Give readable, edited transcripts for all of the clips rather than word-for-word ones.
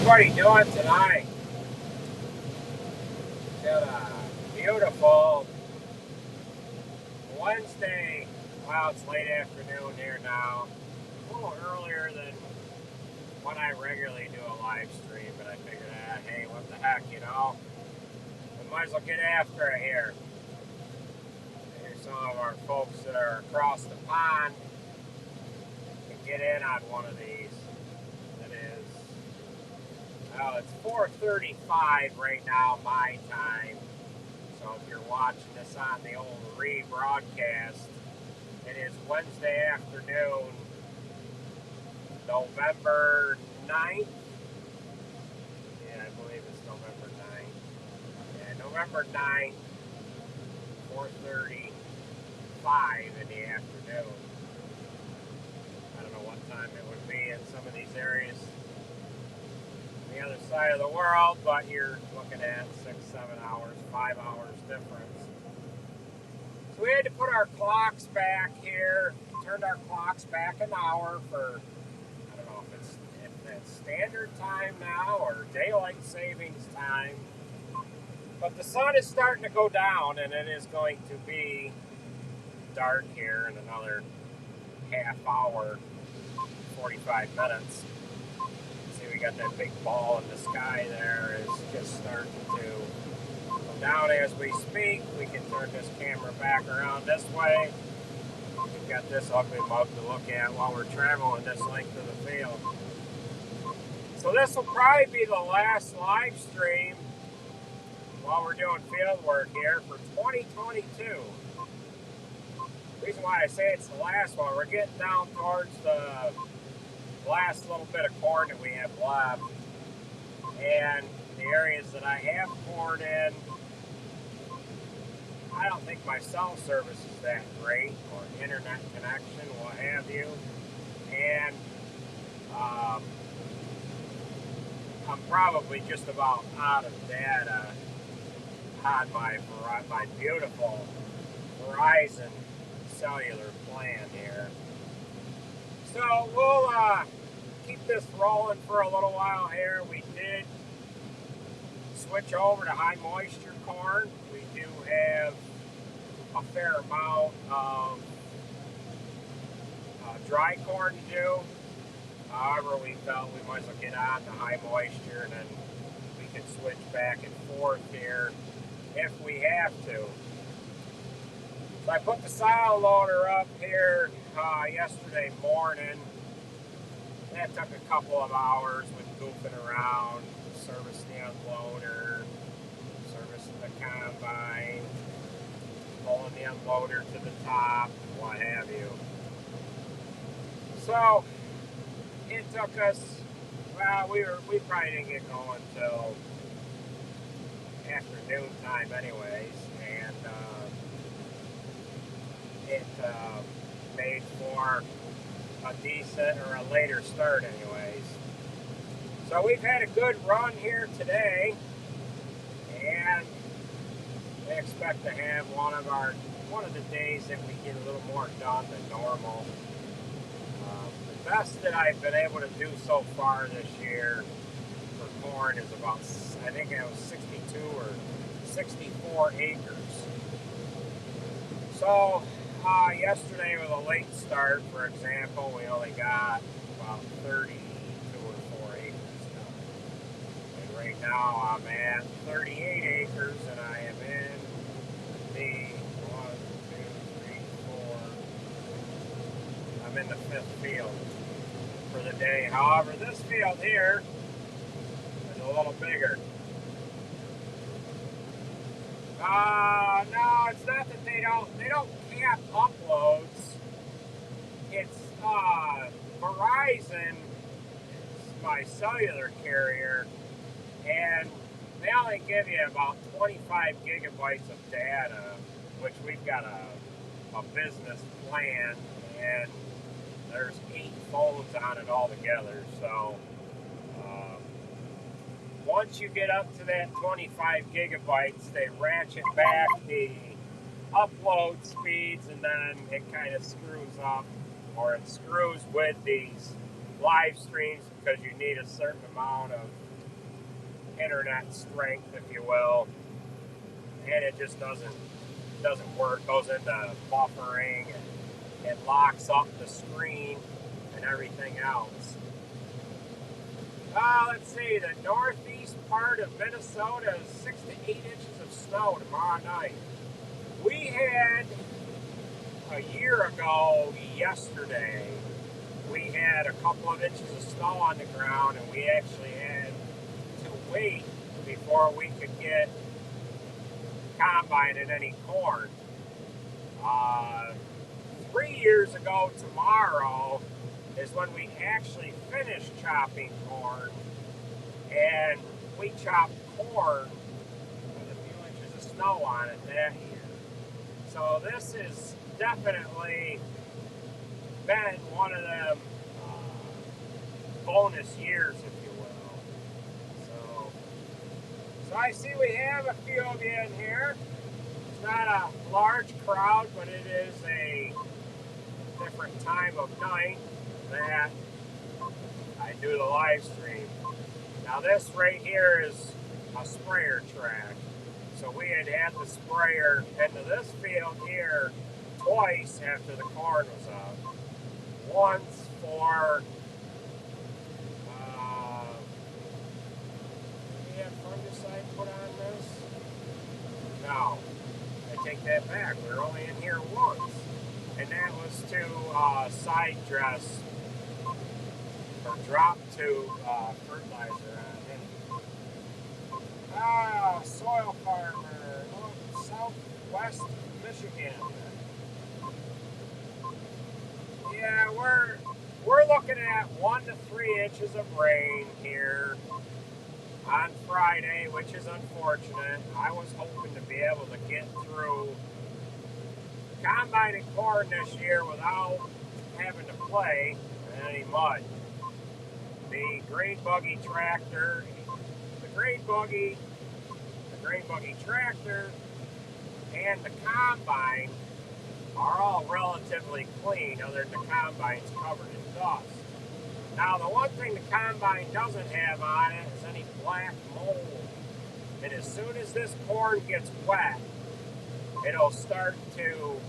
everybody doing tonight? Got a beautiful Wednesday. Well, it's late afternoon here now. A little earlier than when I regularly do a live stream, but I figured, hey, what the heck, we might as well get after it here. Here's some of our folks that are across the pond can get in on one of these. Well, it's 4:35 right now, my time. So if you're watching this on the old rebroadcast, it is Wednesday afternoon, November 9th. Yeah, I believe it's November 9th. Yeah, November 9th, 4:35 in the afternoon. I don't know what time it would be in some of these areas. The other side of the world, but you're looking at 6, 7 hours, 5 hours difference. So we had to put our clocks back here, turned our clocks back an hour for, I don't know if it's standard time now or daylight savings time. But the sun is starting to go down, and it is going to be dark here in another half hour, 45 minutes. We got that big ball in the sky there is just starting to go down as we speak. We can turn this camera back around this way. We've got this ugly mug to look at while we're traveling this length of the field. So this will probably be the last live stream while we're doing field work here for 2022. The reason why I say it's the last one, we're getting down towards the last little bit of corn that we have left, and the areas that I have corn in, I don't think my cell service is that great, or internet connection, what have you, and I'm probably just about out of data on my beautiful Verizon cellular plan here. So we'll keep this rolling for a little while here. We did switch over to high moisture corn. We do have a fair amount of dry corn to do. However, we felt we might as well get on to high moisture, and then we can switch back and forth here if we have to. So I put the silo loader up here yesterday morning. That took a couple of hours with goofing around, servicing the unloader, servicing the combine, pulling the unloader to the top, what have you. So it took us, well, we probably didn't get going until afternoon time anyways, and it made for a decent or a later start anyways. So we've had a good run here today, and we expect to have one of the days that we get a little more done than normal. The best that I've been able to do so far this year for corn is about, I think it was 62 or 64 acres. So yesterday with a late start, for example, we only got about 32 or 4 acres done. And right now I'm at 38 acres, and I am in the 1, 2, 3, 4. I'm in the 5th field for the day. However, this field here is a little bigger. No, it's not that they don't cap uploads. It's Verizon is my cellular carrier, and they only give you about 25 gigabytes of data, which we've got a business plan, and there's 8 phones on it altogether. So once you get up to that 25 gigabytes, they ratchet back the upload speeds, and then it kind of screws up, or it screws with these live streams because you need a certain amount of internet strength, if you will, and it just doesn't work. Goes into buffering and it locks up the screen and everything else. Let's see, the northeast part of Minnesota is 6 to 8 inches of snow tomorrow night. We had a year ago yesterday, we had a couple of inches of snow on the ground, and we actually had to wait before we could get combining any corn. 3 years ago tomorrow is when we actually finished chopping corn, and we chopped corn with a few inches of snow on it that year. So this has definitely been one of them bonus years, if you will. So I see we have a few of you in here. It's not a large crowd, but it is a different time of night that I do the live stream. Now this right here is a sprayer track. So we had the sprayer into this field here twice after the corn was up. Once for did we have fungicide put on this? No, I take that back. We were only in here once, and that was to side dress or drop tube fertilizer on it. Soil farmer, southwest Michigan. Yeah, we're looking at 1 to 3 inches of rain here on Friday, which is unfortunate. I was hoping to be able to get through combining corn this year without having to play in any mud. The grain buggy tractor, the grain buggy tractor, and the combine are all relatively clean, other than the combine's covered in dust. Now, the one thing the combine doesn't have on it is any black mold. And as soon as this corn gets wet, it'll start to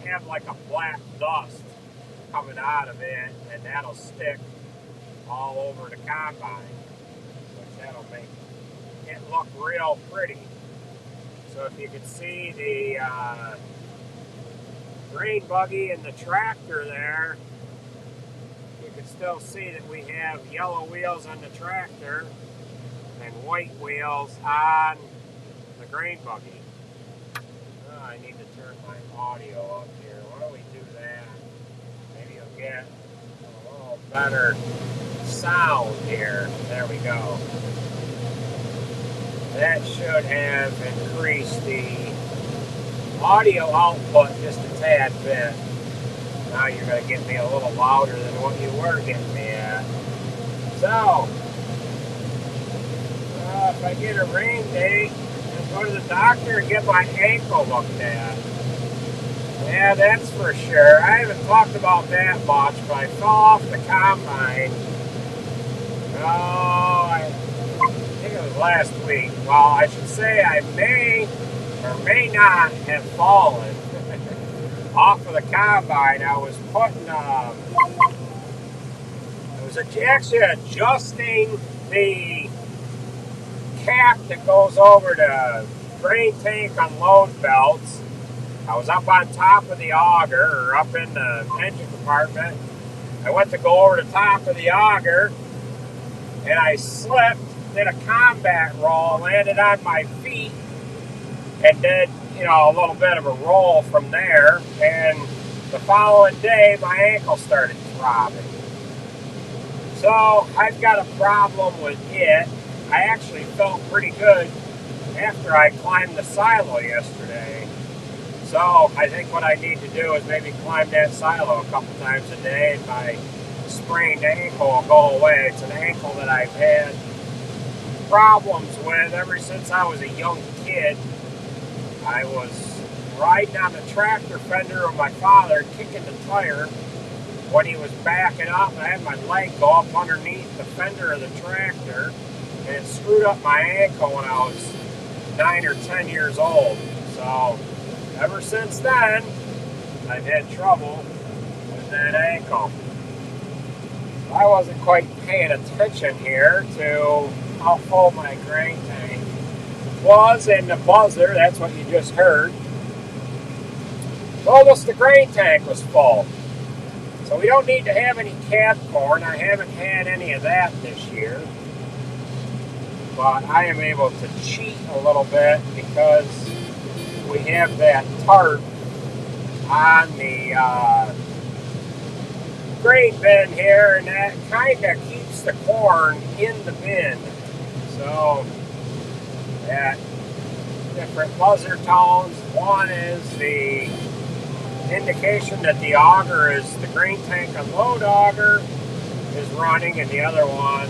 have like a black dust coming out of it, and that'll stick all over the combine, which that'll make it look real pretty. So if you can see the grain buggy and the tractor there, you can still see that we have yellow wheels on the tractor and white wheels on the grain buggy. I need to turn my audio up here. Why don't we do that? Maybe you'll get a little better sound here. There we go. That should have increased the audio output just a tad bit. Now you're going to get me a little louder than what you were getting me at. So, if I get a rain date, I'll go to the doctor and get my ankle looked at. Yeah, that's for sure. I haven't talked about that much, but I fell off the combine. I think it was last week. Well, I should say I may or may not have fallen off of the combine. I was putting, actually adjusting the cap that goes over the grain tank unload belts. I was up on top of the auger, or up in the engine compartment. I went to go over the top of the auger, and I slipped, did a combat roll, landed on my feet, and did, a little bit of a roll from there. And the following day, my ankle started throbbing. So I've got a problem with it. I actually felt pretty good after I climbed the silo yesterday. So I think what I need to do is maybe climb that silo a couple times a day, and my sprained ankle will go away. It's an ankle that I've had problems with ever since I was a young kid. I was riding on the tractor fender of my father, kicking the tire when he was backing up. I had my leg go up underneath the fender of the tractor, and it screwed up my ankle when I was 9 or 10 years old. So ever since then, I've had trouble with that ankle. I wasn't quite paying attention here to how full my grain tank was, and the buzzer, that's what you just heard, told us the grain tank was full. So we don't need to have any cab corn. I haven't had any of that this year. But I am able to cheat a little bit because we have that tarp on the grain bin here, and that kind of keeps the corn in the bin. So that different buzzer tones. One is the indication that the auger is, the grain tank unload auger is running, and the other one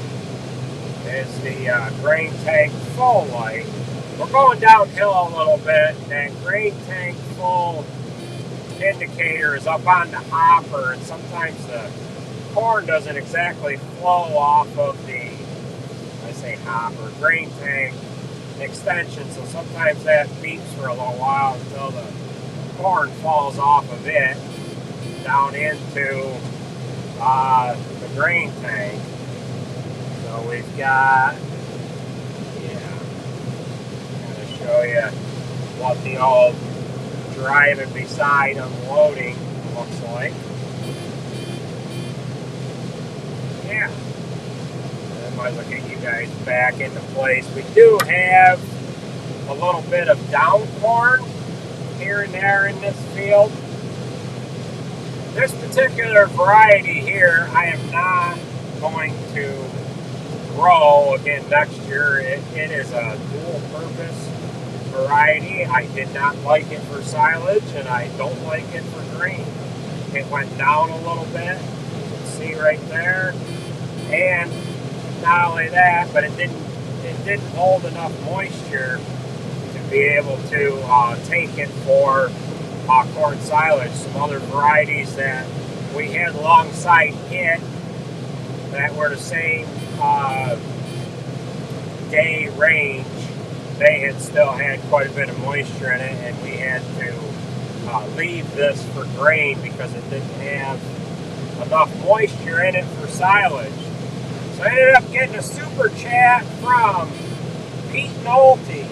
is the grain tank full light. We're going downhill a little bit. That grain tank full indicator is up on the hopper, and sometimes the corn doesn't exactly flow off of the, I say hopper, grain tank extension, so sometimes that beeps for a little while until the corn falls off of it down into the grain tank. So we've got, kind of show you what the old driving beside unloading looks like. Yeah. I might look at you guys back into place. We do have a little bit of down corn here and there in this field. This particular variety here, I am not going to grow again next year. It is a dual purpose variety. I did not like it for silage, and I don't like it for grain. It went down a little bit, you can see right there, and not only that, but it didn't hold enough moisture to be able to take it for corn silage. Some other varieties that we had alongside it that were the same day range, they had still had quite a bit of moisture in it, and we had to leave this for grain because it didn't have enough moisture in it for silage. So I ended up getting a super chat from Pete Nolte.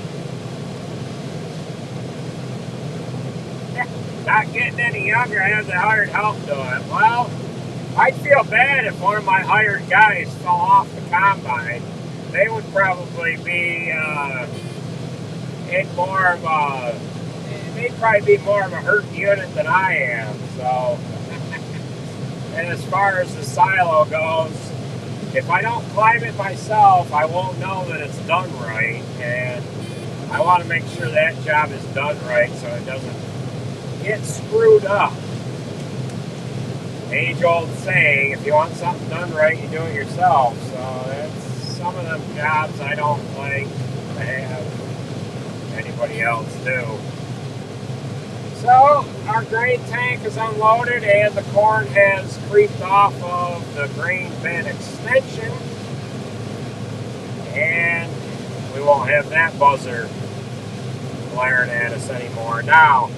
Not getting any younger, I have the hired help do it. Well, I'd feel bad if one of my hired guys fell off the combine. They would probably be in more of a, they'd probably be more of a hurt unit than I am. So, and as far as the silo goes, if I don't climb it myself, I won't know that it's done right, and I want to make sure that job is done right so it doesn't get screwed up. Age-old saying, if you want something done right, you do it yourself. So that's some of them jobs I don't like to have anybody else do. So our grain tank is unloaded, and the corn has creeped off of the grain bin extension, and we won't have that buzzer blaring at us anymore. Now,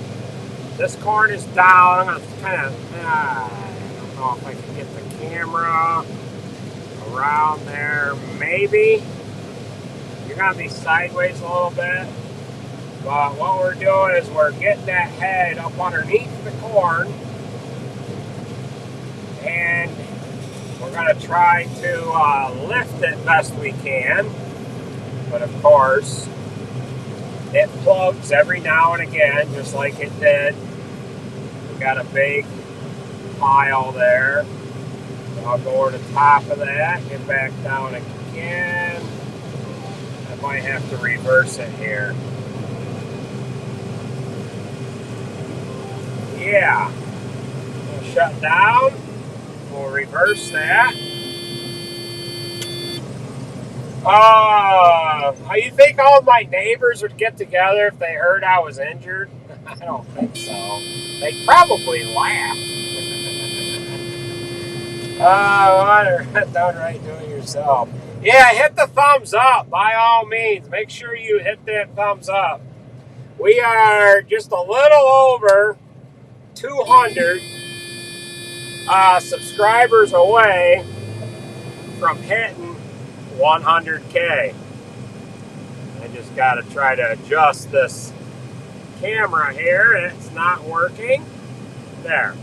this corn is down. I'm going to kind of, I don't know if I can get the camera around there. Maybe. You're going to be sideways a little bit. But what we're doing is we're getting that head up underneath the corn, and we're going to try to lift it best we can. But of course, it plugs every now and again, just like it did. We got a big pile there. So I'll go over the top of that, get back down again. I might have to reverse it here. Yeah. We'll shut down. We'll reverse that. You think all my neighbors would get together if they heard I was injured? I don't think so. They'd probably laugh. Water, done right, do it yourself. Yeah, hit the thumbs up by all means. Make sure you hit that thumbs up. We are just a little over 200 subscribers away from hitting 100K. I just got to try to adjust this camera here. It's not working. There.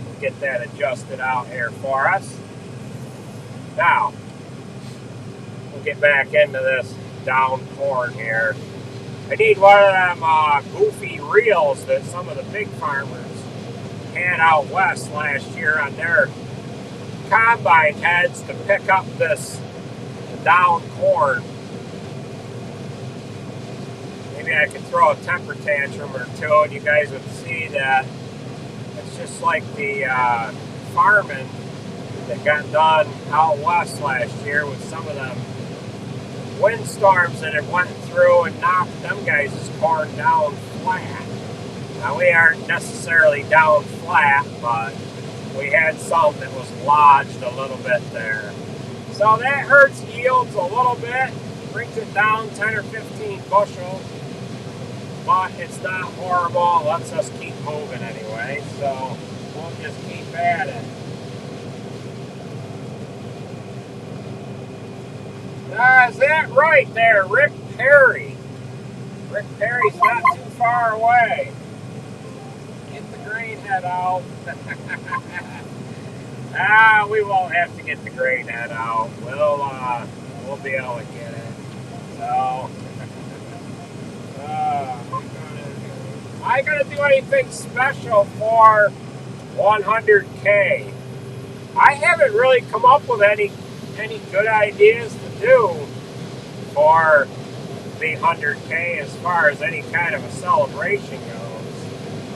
We'll get that adjusted out here for us. Now, we'll get back into this down corn here. I need one of them goofy reels that some of the big farmers had out west last year on their combine heads to pick up this down corn. Maybe I could throw a temper tantrum or two and you guys would see that it's just like the farming that got done out west last year with some of them windstorms that have went through and knocked them guys' corn down flat. Now we aren't necessarily down flat, but we had some that was lodged a little bit there. So that hurts yields a little bit, brings it down 10 or 15 bushels, but it's not horrible. It lets us keep moving anyway, so we'll just keep at it. Is that right there, Rick Perry? Rick Perry's not too far away. Get the grain head out. We won't have to get the grain head out. We'll be able to get it. So, am I gonna do anything special for 100K? I haven't really come up with any good ideas to do for the 100K as far as any kind of a celebration goes.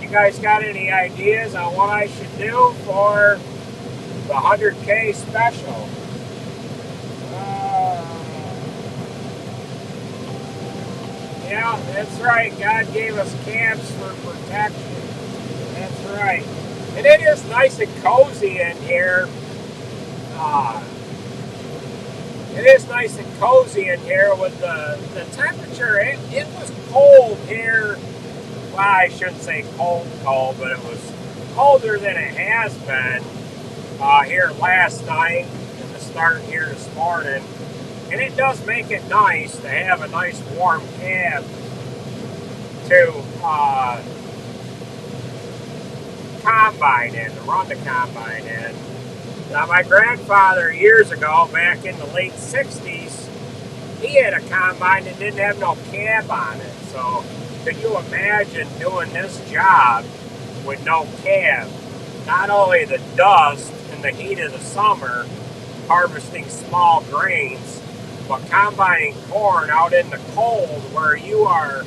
You guys got any ideas on what I should do for the 100K special? Yeah, that's right. God gave us camps for protection. That's right. And it is nice and cozy in here. It is nice and cozy in here with the temperature. It was cold here. Well, I shouldn't say cold, but it was colder than it has been here last night and the start here this morning. And it does make it nice to have a nice warm cab to combine in, to run the combine in. Now, my grandfather, years ago, back in the late 60s, he had a combine that didn't have no cab on it. So, could you imagine doing this job with no cab? Not only the dust and the heat of the summer, harvesting small grains, but combining corn out in the cold where you are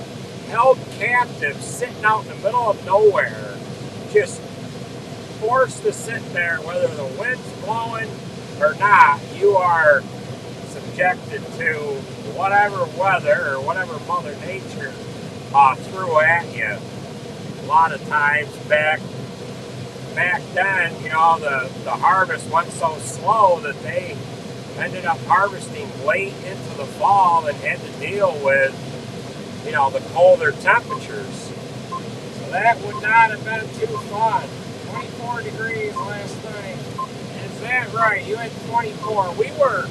held captive, sitting out in the middle of nowhere, just forced to sit there, whether the wind's blowing or not. You are subjected to whatever weather or whatever Mother Nature threw at you. A lot of times back then, the harvest went so slow that they ended up harvesting late into the fall and had to deal with, the colder temperatures. So that would not have been too fun. 24 degrees last night. Is that right? You had 24. We were,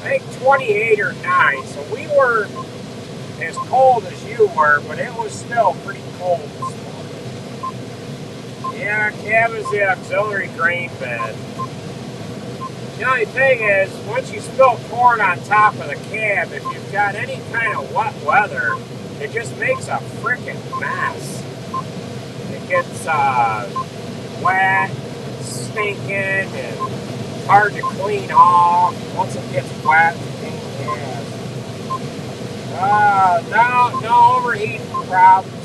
I think, 28 or 9. So we were as cold as you were, but it was still pretty cold this morning. Yeah, cab is the auxiliary grain bed. The only thing is, once you spill corn on top of the cab, if you've got any kind of wet weather, it just makes a freaking mess. It gets wet, stinking, and hard to clean off. Once it gets wet, no overheating problems.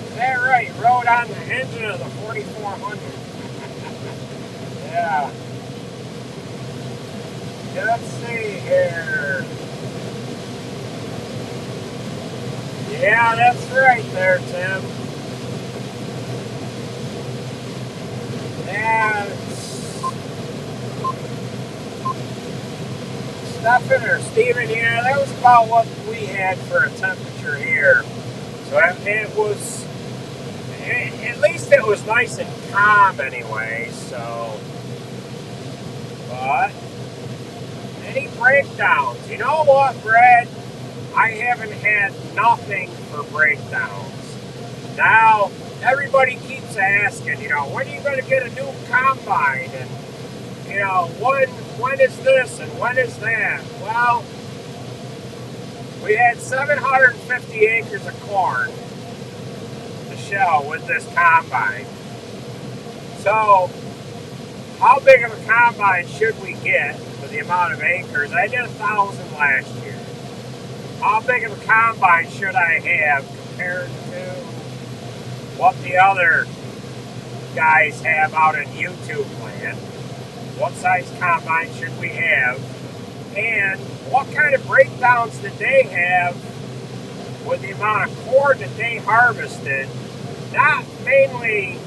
Is that right? Rode on the engine of the 4400. Yeah. Let's see here. Yeah, that's right there, Tim. Stephen or Steven, yeah, that was about what we had for a temperature here. So it was, at least it was nice and calm anyway, so. But, any breakdowns? You know what, Brad? I haven't had nothing for breakdowns. Now, everybody keeps asking, when are you going to get a new combine? And, when is this and when is that? Well, we had 750 acres of corn to shell with this combine. So, how big of a combine should we get for the amount of acres? I did 1,000 last year. How big of a combine should I have compared to what the other guys have out in YouTube land? What size combine should we have? And what kind of breakdowns did they have with the amount of corn that they harvested? Not mainly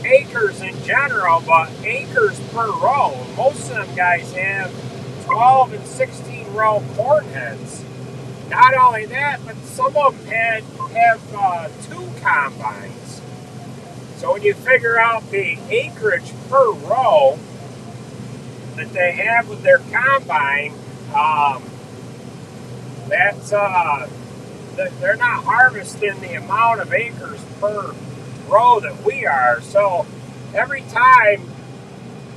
acres in general, but acres per row. Most of them guys have 12 and 16 row corn heads. Not only that, but some of them have 2 combines. So when you figure out the acreage per row that they have with their combine, that's they're not harvesting the amount of acres per row that we are. So every time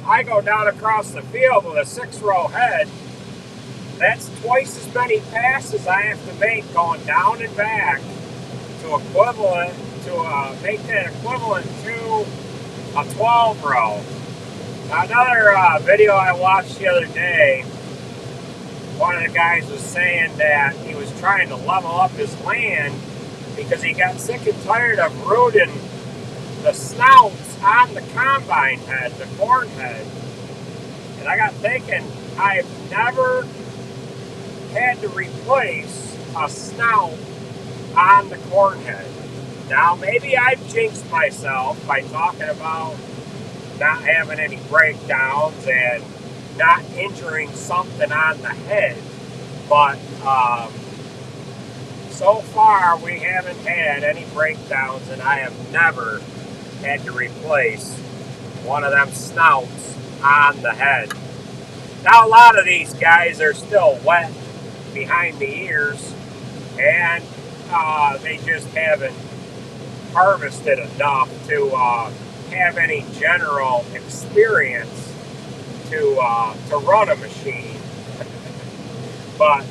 I go down across the field with a 6-row head, that's twice as many passes I have to make going down and back to make that equivalent to a 12-row. Another video I watched the other day, one of the guys was saying that he was trying to level up his land because he got sick and tired of rooting the snouts on the combine head, the corn head. And I got thinking, I've never had to replace a snout on the corn head. Now, maybe I've jinxed myself by talking about not having any breakdowns and not injuring something on the head. But so far, we haven't had any breakdowns, and I have never had to replace one of them snouts on the head. Now, a lot of these guys are still wet behind the ears, and they just haven't harvested enough to have any general experience to run a machine. But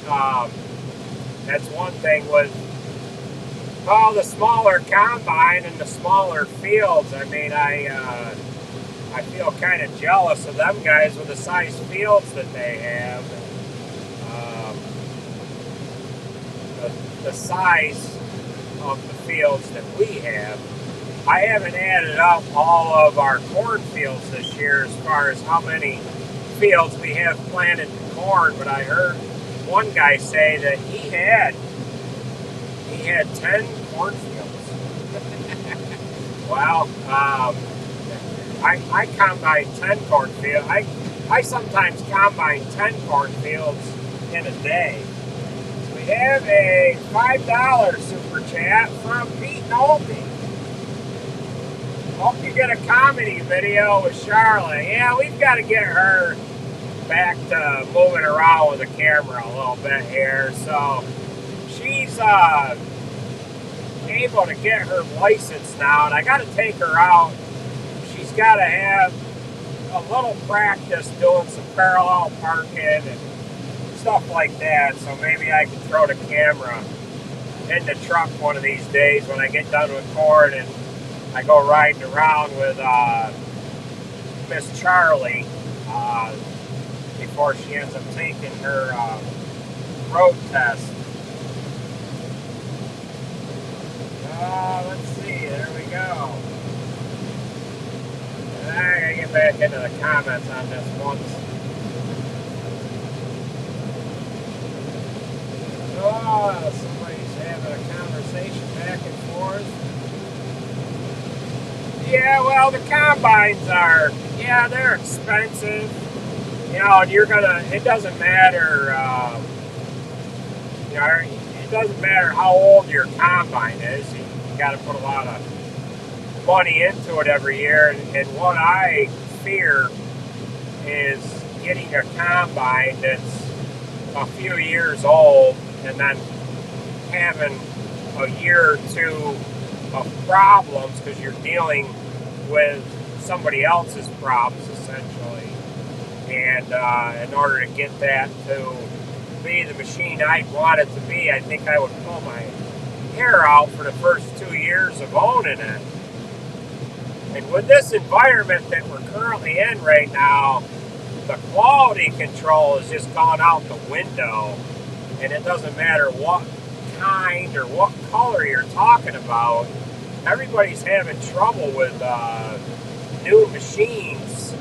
that's one thing with the smaller combine and the smaller fields. I mean, I feel kind of jealous of them guys with the size fields that they have. The size of the fields that we have. I haven't added up all of our corn fields this year as far as how many fields we have planted corn, but I heard one guy say that he had 10 cornfields. Well, I combine 10 cornfields. I sometimes combine 10 cornfields in a day. We have a $5 super chat from Pete Nolte. Hope you get a comedy video with Charlotte. Yeah, we've got to get her back to moving around with the camera a little bit here. So she's able to get her license now, and I got to take her out. She's got to have a little practice doing some parallel parking and stuff like that. So maybe I can throw the camera in the truck one of these days when I get done with corn and I go riding around with Miss Charlie before she ends up taking her road test. Let's see, there we go. And I gotta get back into the comments on this once. Somebody's having a conversation back and forth. Yeah, well, the combines are, yeah, they're expensive. You know, and it doesn't matter, you know, it doesn't matter how old your combine is. You got to put a lot of money into it every year. And what I fear is getting a combine that's a few years old and then having a year or two of problems because you're dealing with somebody else's problems essentially. And in order to get that to be the machine I'd want it to be, I think I would pull my hair out for the first 2 years of owning it. And with this environment that we're currently in right now, the quality control has just gone out the window. And it doesn't matter what kind or what color you're talking about, everybody's having trouble with new machines,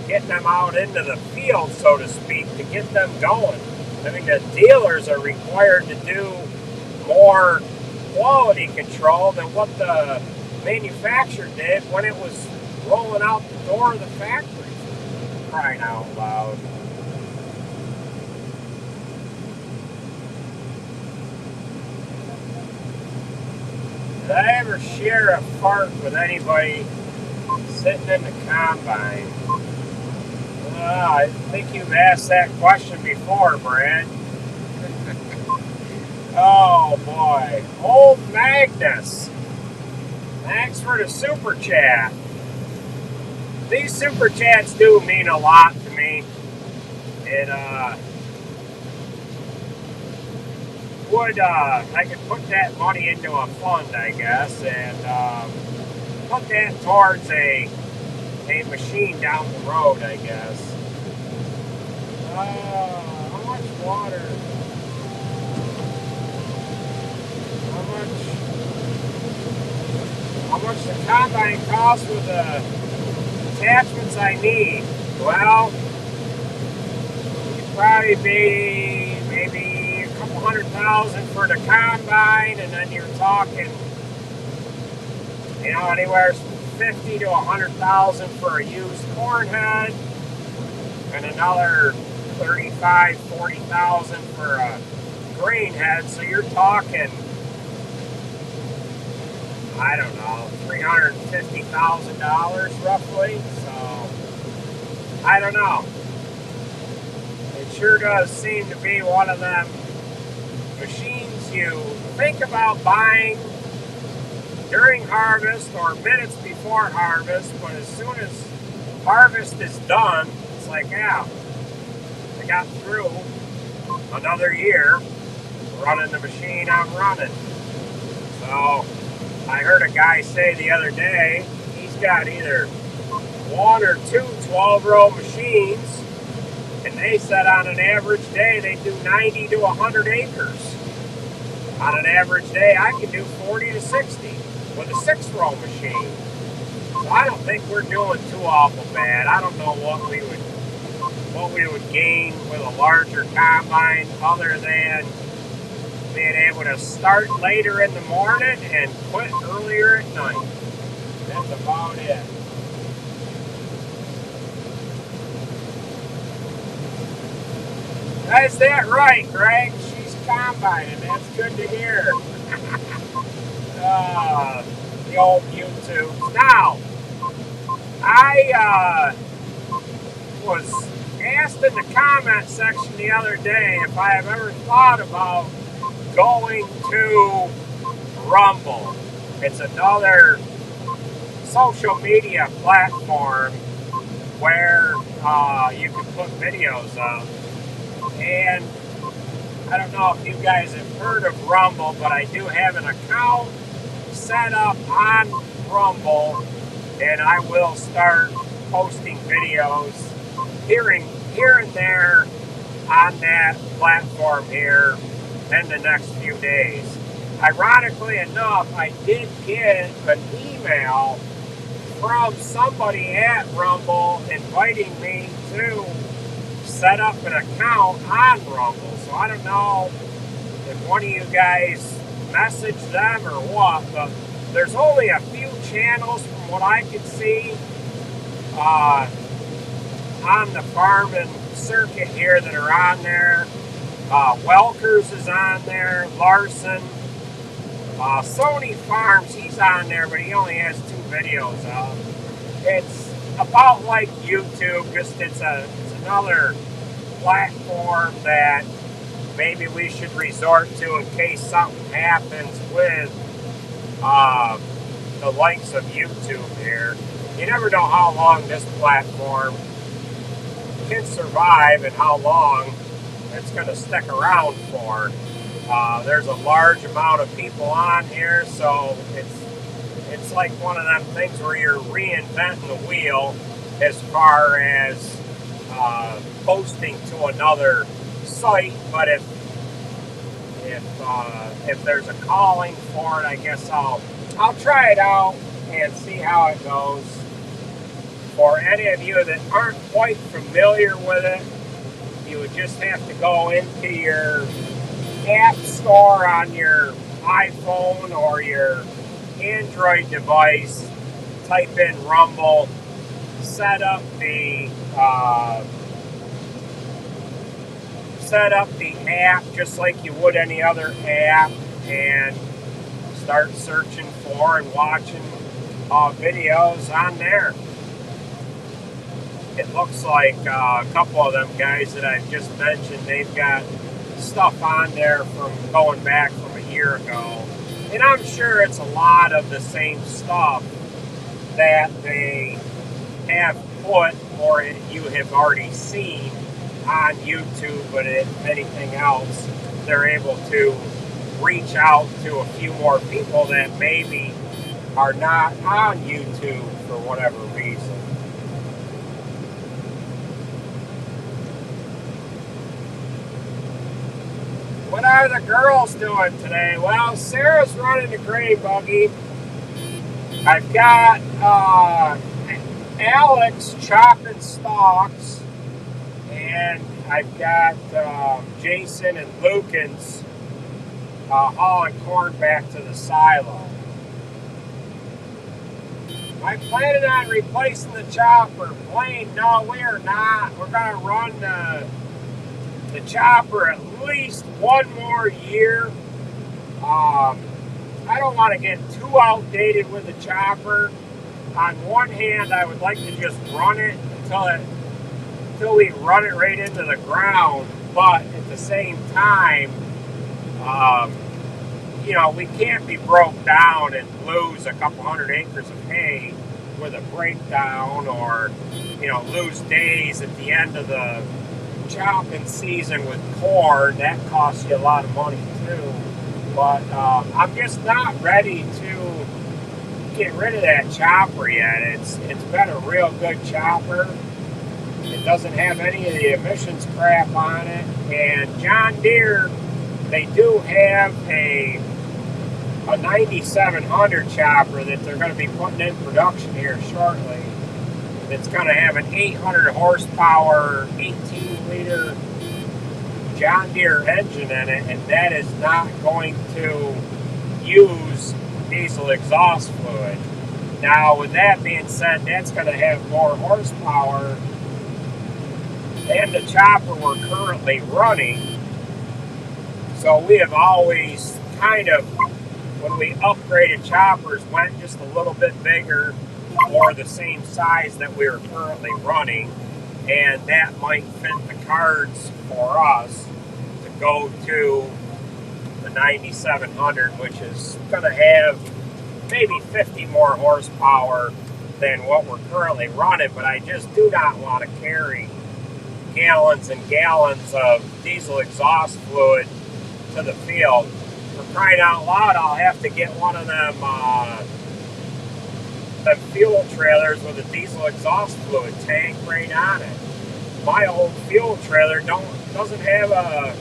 getting them out into the field, so to speak, to get them going. I mean, the dealers are required to do more quality control than what the manufacturer did when it was rolling out the door of the factory. Crying out loud. Did I ever share a fart with anybody sitting in the combine? I think you've asked that question before, Brad. Oh boy. Old Magnus. Thanks for the super chat. These super chats do mean a lot to me. It I could put that money into a fund, I guess, and put that towards a machine down the road, I guess. How much water? How much the combine costs with the attachments I need? Well, it'd probably be maybe a couple $100,000 for the combine, and then you're talking, you know, anywhere from $50,000 to $100,000 for a used corn head, and another $35,000, $40,000 for a grain head. So you're talking, I don't know, $350,000 roughly. So I don't know. It sure does seem to be one of them machines you think about buying during harvest or minutes before harvest, but as soon as harvest is done, it's like, yeah, I got through another year running the machine I'm running. So I heard a guy say the other day he's got either one or two 12-row machines, and they said on an average day they do 90 to 100 acres. On an average day I can do 40 to 60 with a 6-row machine. So I don't think we're doing too awful bad. I don't know what we would gain with a larger combine other than being able to start later in the morning and quit earlier at night. That's about it. Is that right, Greg? She's combining. That's good to hear. The old YouTube. Now, I was asked in the comment section the other day if I have ever thought about going to Rumble. It's another social media platform where you can put videos up. And I don't know if you guys have heard of Rumble, but I do have an account set up on Rumble, and I will start posting videos here and there on that platform here in the next few days. Ironically enough, I did get an email from somebody at Rumble inviting me to set up an account on Rumble. So I don't know if one of you guys messaged them or what, but there's only a few channels from what I could see on the farming circuit here that are on there, Welkers is on there, Larson, Sony Farms, he's on there, but he only has 2 videos up. It's about like YouTube, just it's another platform that maybe we should resort to in case something happens with the likes of YouTube here. You never know how long this platform can survive and how long it's going to stick around for. There's a large amount of people on here, so it's like one of them things where you're reinventing the wheel as far as posting to another site. But if there's a calling for it, I guess I'll try it out and see how it goes. For any of you that aren't quite familiar with it, you would just have to go into your app store on your iPhone or your Android device, type in Rumble, set up the app just like you would any other app, and start searching for and watching videos on there. It looks like a couple of them guys that I've just mentioned, they've got stuff on there from going back from a year ago. And I'm sure it's a lot of the same stuff that they have put or you have already seen on YouTube, but if anything else, they're able to reach out to a few more people that maybe are not on YouTube for whatever reason. What are the girls doing today? Well, Sarah's running the grain buggy. I've got Alex chopping stalks, and I've got Jason and Lukens hauling corn back to the silo. Am I planning on replacing the chopper? Blaine, no, we are not. We're going to run the chopper at least one more year. I don't want to get too outdated with the chopper. On one hand, I would like to just run it until we run it right into the ground, but at the same time, we can't be broke down and lose a couple hundred acres of hay with a breakdown, or lose days at the end of the chopping season with corn. That costs you a lot of money too. But I'm just not ready to get rid of that chopper yet. It's been a real good chopper. It doesn't have any of the emissions crap on it. And John Deere, they do have a 9700 chopper that they're going to be putting in production here shortly. It's going to have an 800 horsepower, 18-liter John Deere engine in it, and that is not going to use diesel exhaust fluid. Now, with that being said, that's going to have more horsepower than the chopper we're currently running. So we have always kind of, when we upgraded choppers, went just a little bit bigger or the same size that we are currently running, and that might fit the cards for us to go to the 9700, which is going to have maybe 50 more horsepower than what we're currently running. But I just do not want to carry gallons and gallons of diesel exhaust fluid to the field. For crying out loud, I'll have to get one of them fuel trailers with a diesel exhaust fluid tank right on it. My old fuel trailer doesn't have a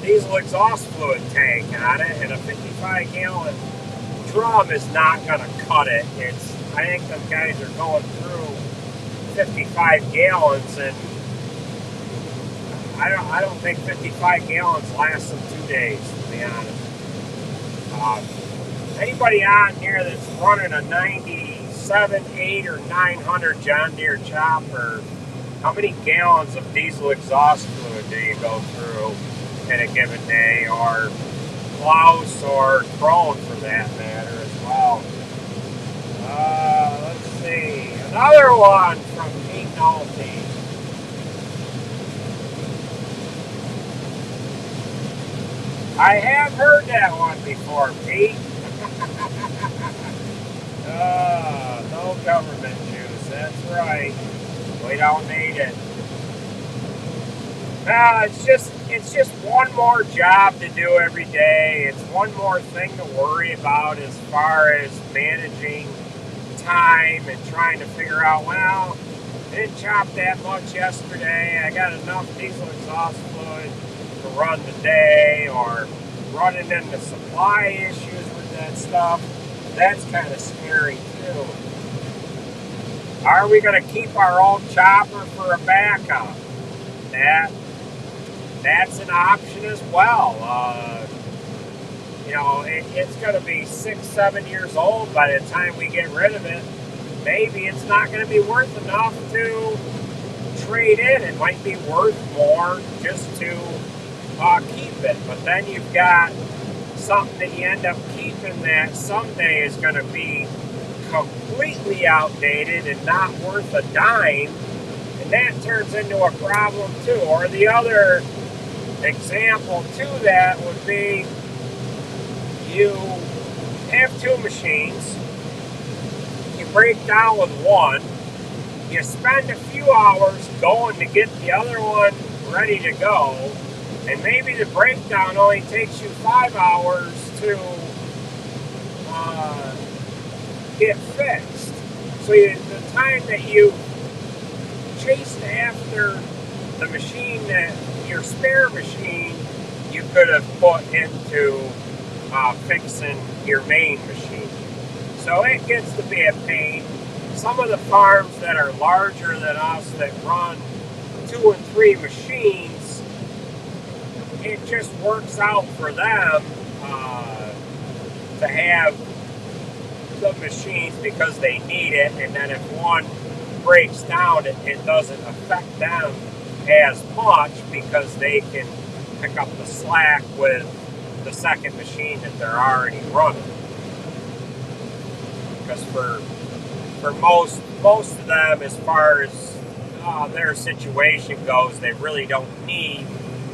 diesel exhaust fluid tank on it, and a 55-gallon drum is not going to cut it. I think them guys are going through 55 gallons, and I don't think 55 gallons lasts them 2 days, to be honest. Anybody on here that's running a 97 7, 8, or 900 John Deere chopper, how many gallons of diesel exhaust fluid do you go through in a given day, or Klaus or Krone for that matter as well? Let's see. Another one from Pete Nolte. I have heard that one before, Pete. No government juice. That's right. We don't need it. No, it's just one more job to do every day. It's one more thing to worry about as far as managing time and trying to figure out, well, I didn't chop that much yesterday. I got enough diesel exhaust fluid to run the day, or running into supply issues with that stuff. That's kind of scary too. Are we going to keep our old chopper for a backup? That's an option as well. It's going to be 6, 7 years old by the time we get rid of it. Maybe it's not going to be worth enough to trade in. It might be worth more just to keep it. But then you've got something that you end up keeping that someday is going to be completely outdated and not worth a dime. And that turns into a problem too. Or the other example to that would be, you have 2 machines, you break down with one, you spend a few hours going to get the other one ready to go, and maybe the breakdown only takes you 5 hours to get fixed. So the time that you chased after the machine, that your spare machine, you could have put into fixing your main machine. So it gets to be a pain. Some of the farms that are larger than us that run 2 and 3 machines, it just works out for them to have the machines because they need it, and then if one breaks down, it doesn't affect them as much because they can pick up the slack with the second machine that they're already running. Because for most of them, as far as their situation goes, they really don't need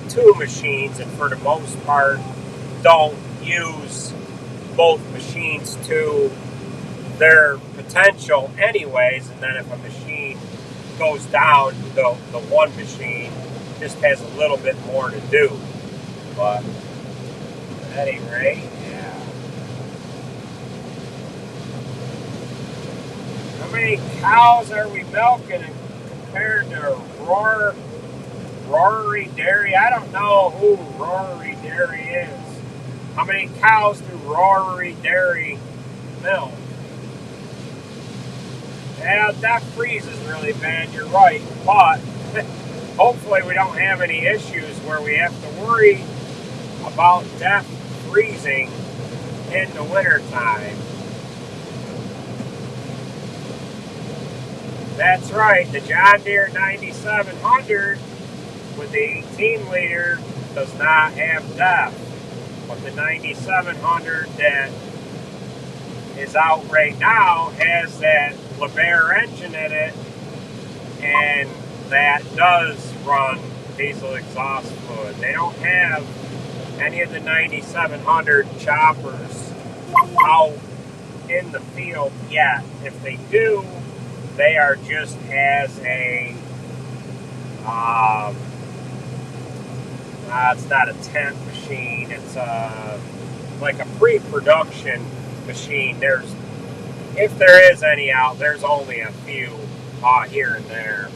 2 machines, and for the most part don't use both machines to their potential anyways. And then if a machine goes down, the one machine just has a little bit more to do. But at any rate, yeah. How many cows are we milking compared to Rory Dairy? I don't know who Rory Dairy is. How many cows do Rory Dairy milk? Yeah, that freezes really bad, you're right, but hopefully we don't have any issues where we have to worry about death freezing in the wintertime. That's right, the John Deere 9700 with the 18 liter does not have DEF, but the 9700 that is out right now has that LeBaire engine in it, and that does run diesel exhaust fluid. They don't have any of the 9700 choppers out in the field yet. If they do, they are just as a it's not a tent machine, it's like a pre-production machine. If there is any out, there's only a few here and there.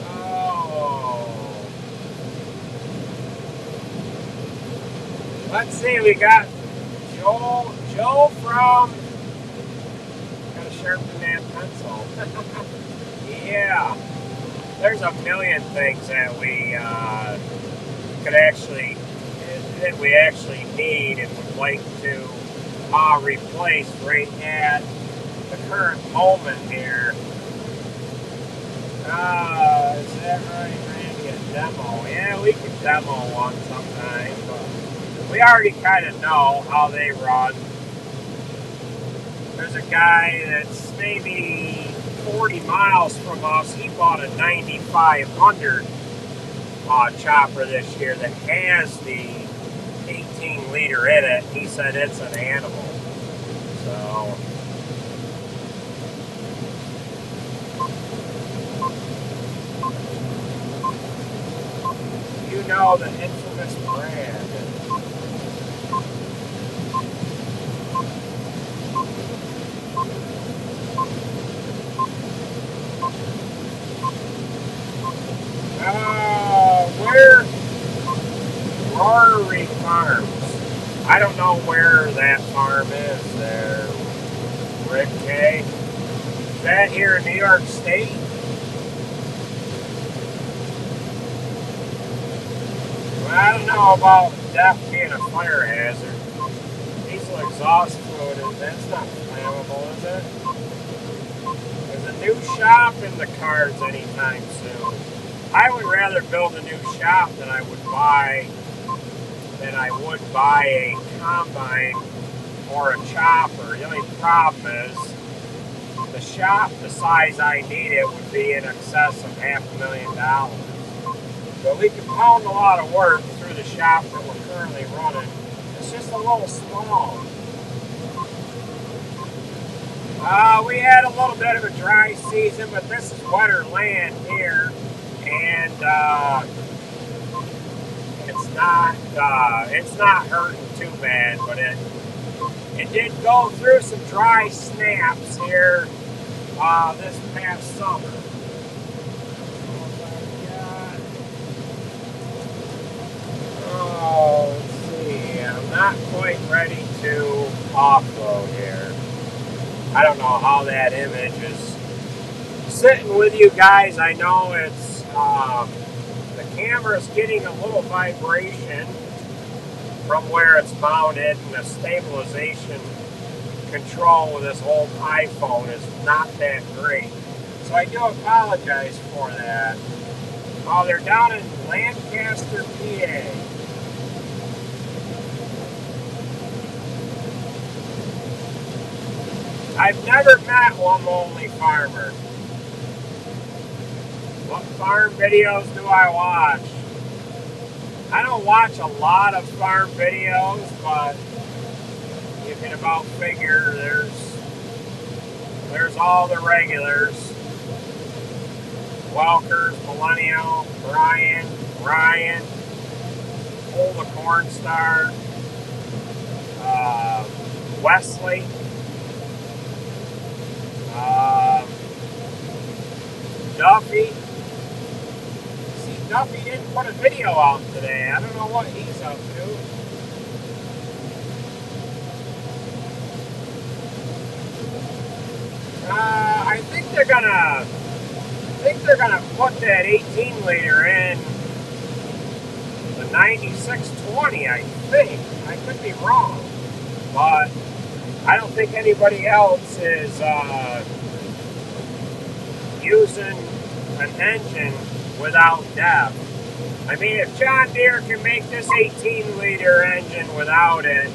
Oh, let's see, we got Joe from, gotta sharpen that pencil. Yeah, there's a million things that we actually need and would like to replaced right at the current moment here. Is that right, Randy? A demo? Yeah, we can demo one sometime, but we already kind of know how they run. There's a guy that's maybe 40 miles from us. He bought a 9500 chopper this year that has the 18-liter in it. He said it's an animal. So, you know the infamous brand. Where Rory Farms. I don't know where that farm is there, Rick K. Is that here in New York State? Well, I don't know about DEF being a fire hazard. Diesel exhaust fluid, that's not flammable, is it? There's a new shop in the cards anytime soon. I would rather build a new shop than I would buy a combine or a chopper. The only problem is the shop, the size I need it, would be in excess of $500,000. But we can pound a lot of work through the shop that we're currently running. It's just a little small. We had a little bit of a dry season, but this is wetter land here. And it's not hurting too bad, but it did go through some dry snaps here this past summer. Oh, let's see. I'm not quite ready to offload here. I don't know how that image is sitting with you guys. I know it's the camera's getting a little vibration from where it's mounted, and the stabilization control with this old iPhone is not that great. So I do apologize for that. Oh, they're down in Lancaster, PA. I've never met one lonely farmer. What farm videos do I watch? I don't watch a lot of farm videos, but you can about figure there's all the regulars. Welkers, Millennial, Brian, Ryan, Pull the Cornstar, Wesley, Duffy. See, Duffy didn't put a video out today. I don't know what he's up to. I think they're gonna put that 18-liter in the 9620. I think. I could be wrong, but I don't think anybody else is using an engine without DEF. I mean, if John Deere can make this 18-liter engine without it,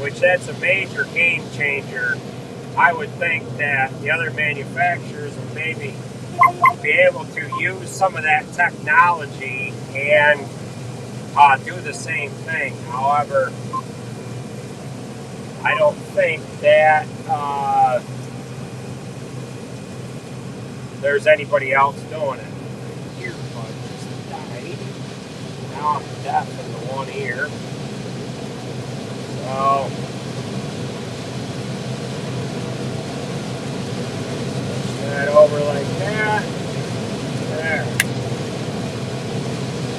which that's a major game changer, I would think that the other manufacturers would maybe be able to use some of that technology and do the same thing. However, I don't think that there's anybody else doing it. My earbud just died. Now I'm deaf in the one ear. So, switch that over like that. There.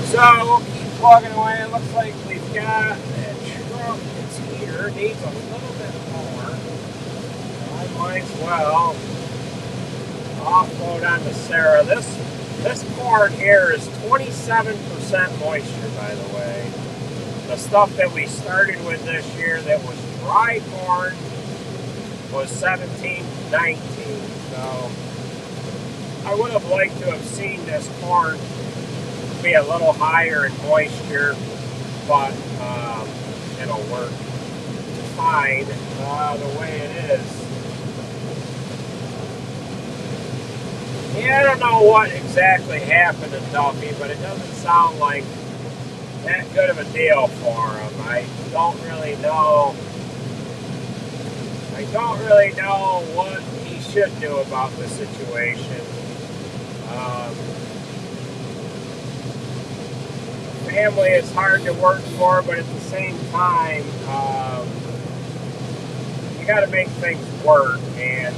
So, we'll keep plugging away. It looks like we've got that truck that's here. Needs a little bit more. I might as well offload onto Sarah. This corn here is 27% moisture, by the way. The stuff that we started with this year that was dry corn was 17, 19. So I would have liked to have seen this corn be a little higher in moisture, but it'll work fine the way it is. Yeah, I don't know what exactly happened to Duffy, but it doesn't sound like that good of a deal for him. I don't really know what he should do about the situation. Family is hard to work for, but at the same time, you got to make things work, and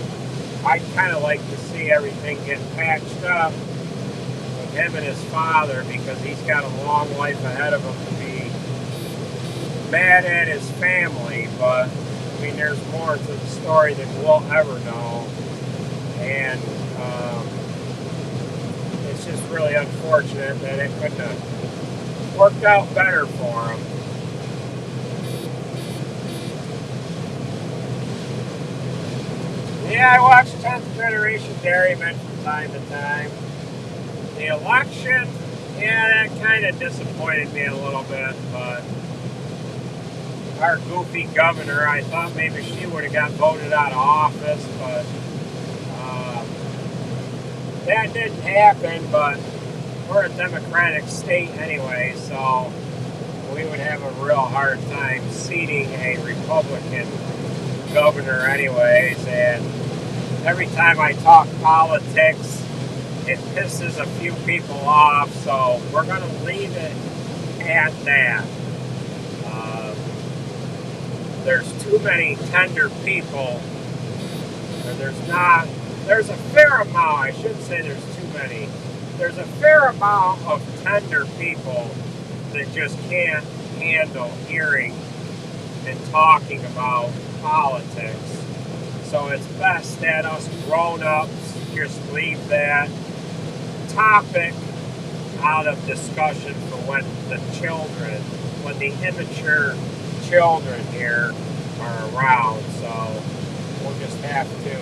I'd kind of like to see everything get patched up with him and his father, because he's got a long life ahead of him to be mad at his family. But I mean, there's more to the story than we'll ever know, and it's just really unfortunate that it couldn't have worked out better for him. Yeah, I watch 10th Generation Dairyman from time to time. The election, yeah, that kind of disappointed me a little bit, but our goofy governor, I thought maybe she would have got voted out of office, but that didn't happen. But we're a Democratic state anyway, so we would have a real hard time seating a Republican governor anyways. And every time I talk politics, it pisses a few people off, so we're going to leave it at that. There's too many tender people. There's a fair amount, I shouldn't say there's too many. There's a fair amount of tender people that just can't handle hearing and talking about politics. So it's best that us grown-ups just leave that topic out of discussion for when the immature children here are around. So we'll just have to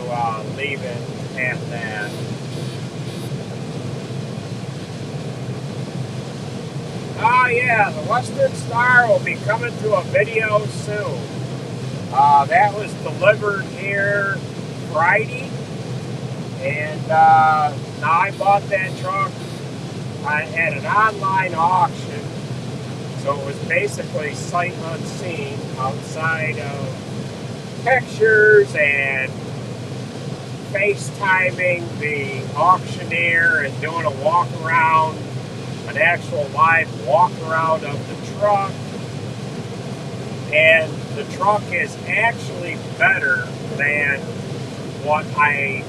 leave it at that. Oh yeah, the Western Star will be coming to a video soon. That was delivered here Friday, and now I bought that truck at an online auction. So it was basically sight unseen, outside of pictures and FaceTiming the auctioneer and doing a walk around, an actual live walk around of the truck. And the truck is actually better than what I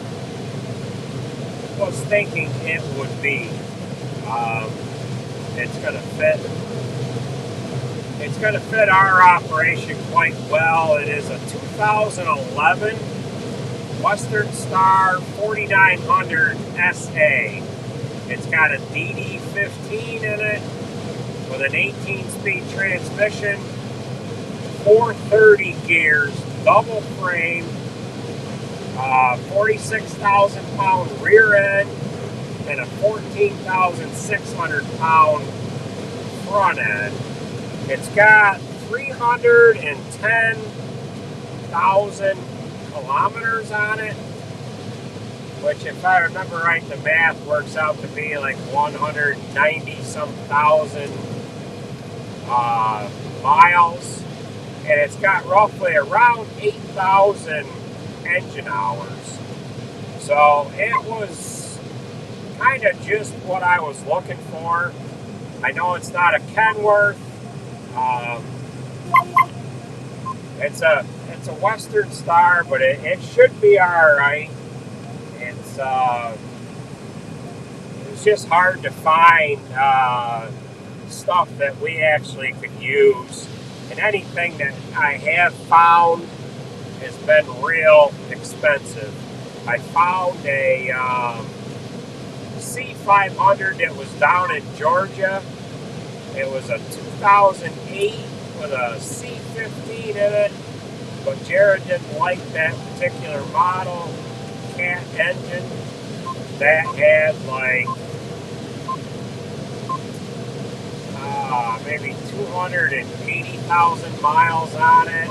was thinking it would be. It's going to fit our operation quite well. It is a 2011 Western Star 4900 SA. It's got a DD15 in it with an 18-speed transmission, 430 gears, double frame, 46,000 pound rear end, and a 14,600 pound front end. It's got 310,000 kilometers on it, which, if I remember right, the math works out to be like 190-some thousand miles. And it's got roughly around 8,000 engine hours. So it was kind of just what I was looking for. I know it's not a Kenworth. It's a Western Star, but it should be alright. It's just hard to find stuff that we actually could use. And anything that I have found has been real expensive. I found a C500 that was down in Georgia It was a 2008 with a C15 in it, but Jared didn't like that particular model cat engine that had like maybe 280,000 miles on it.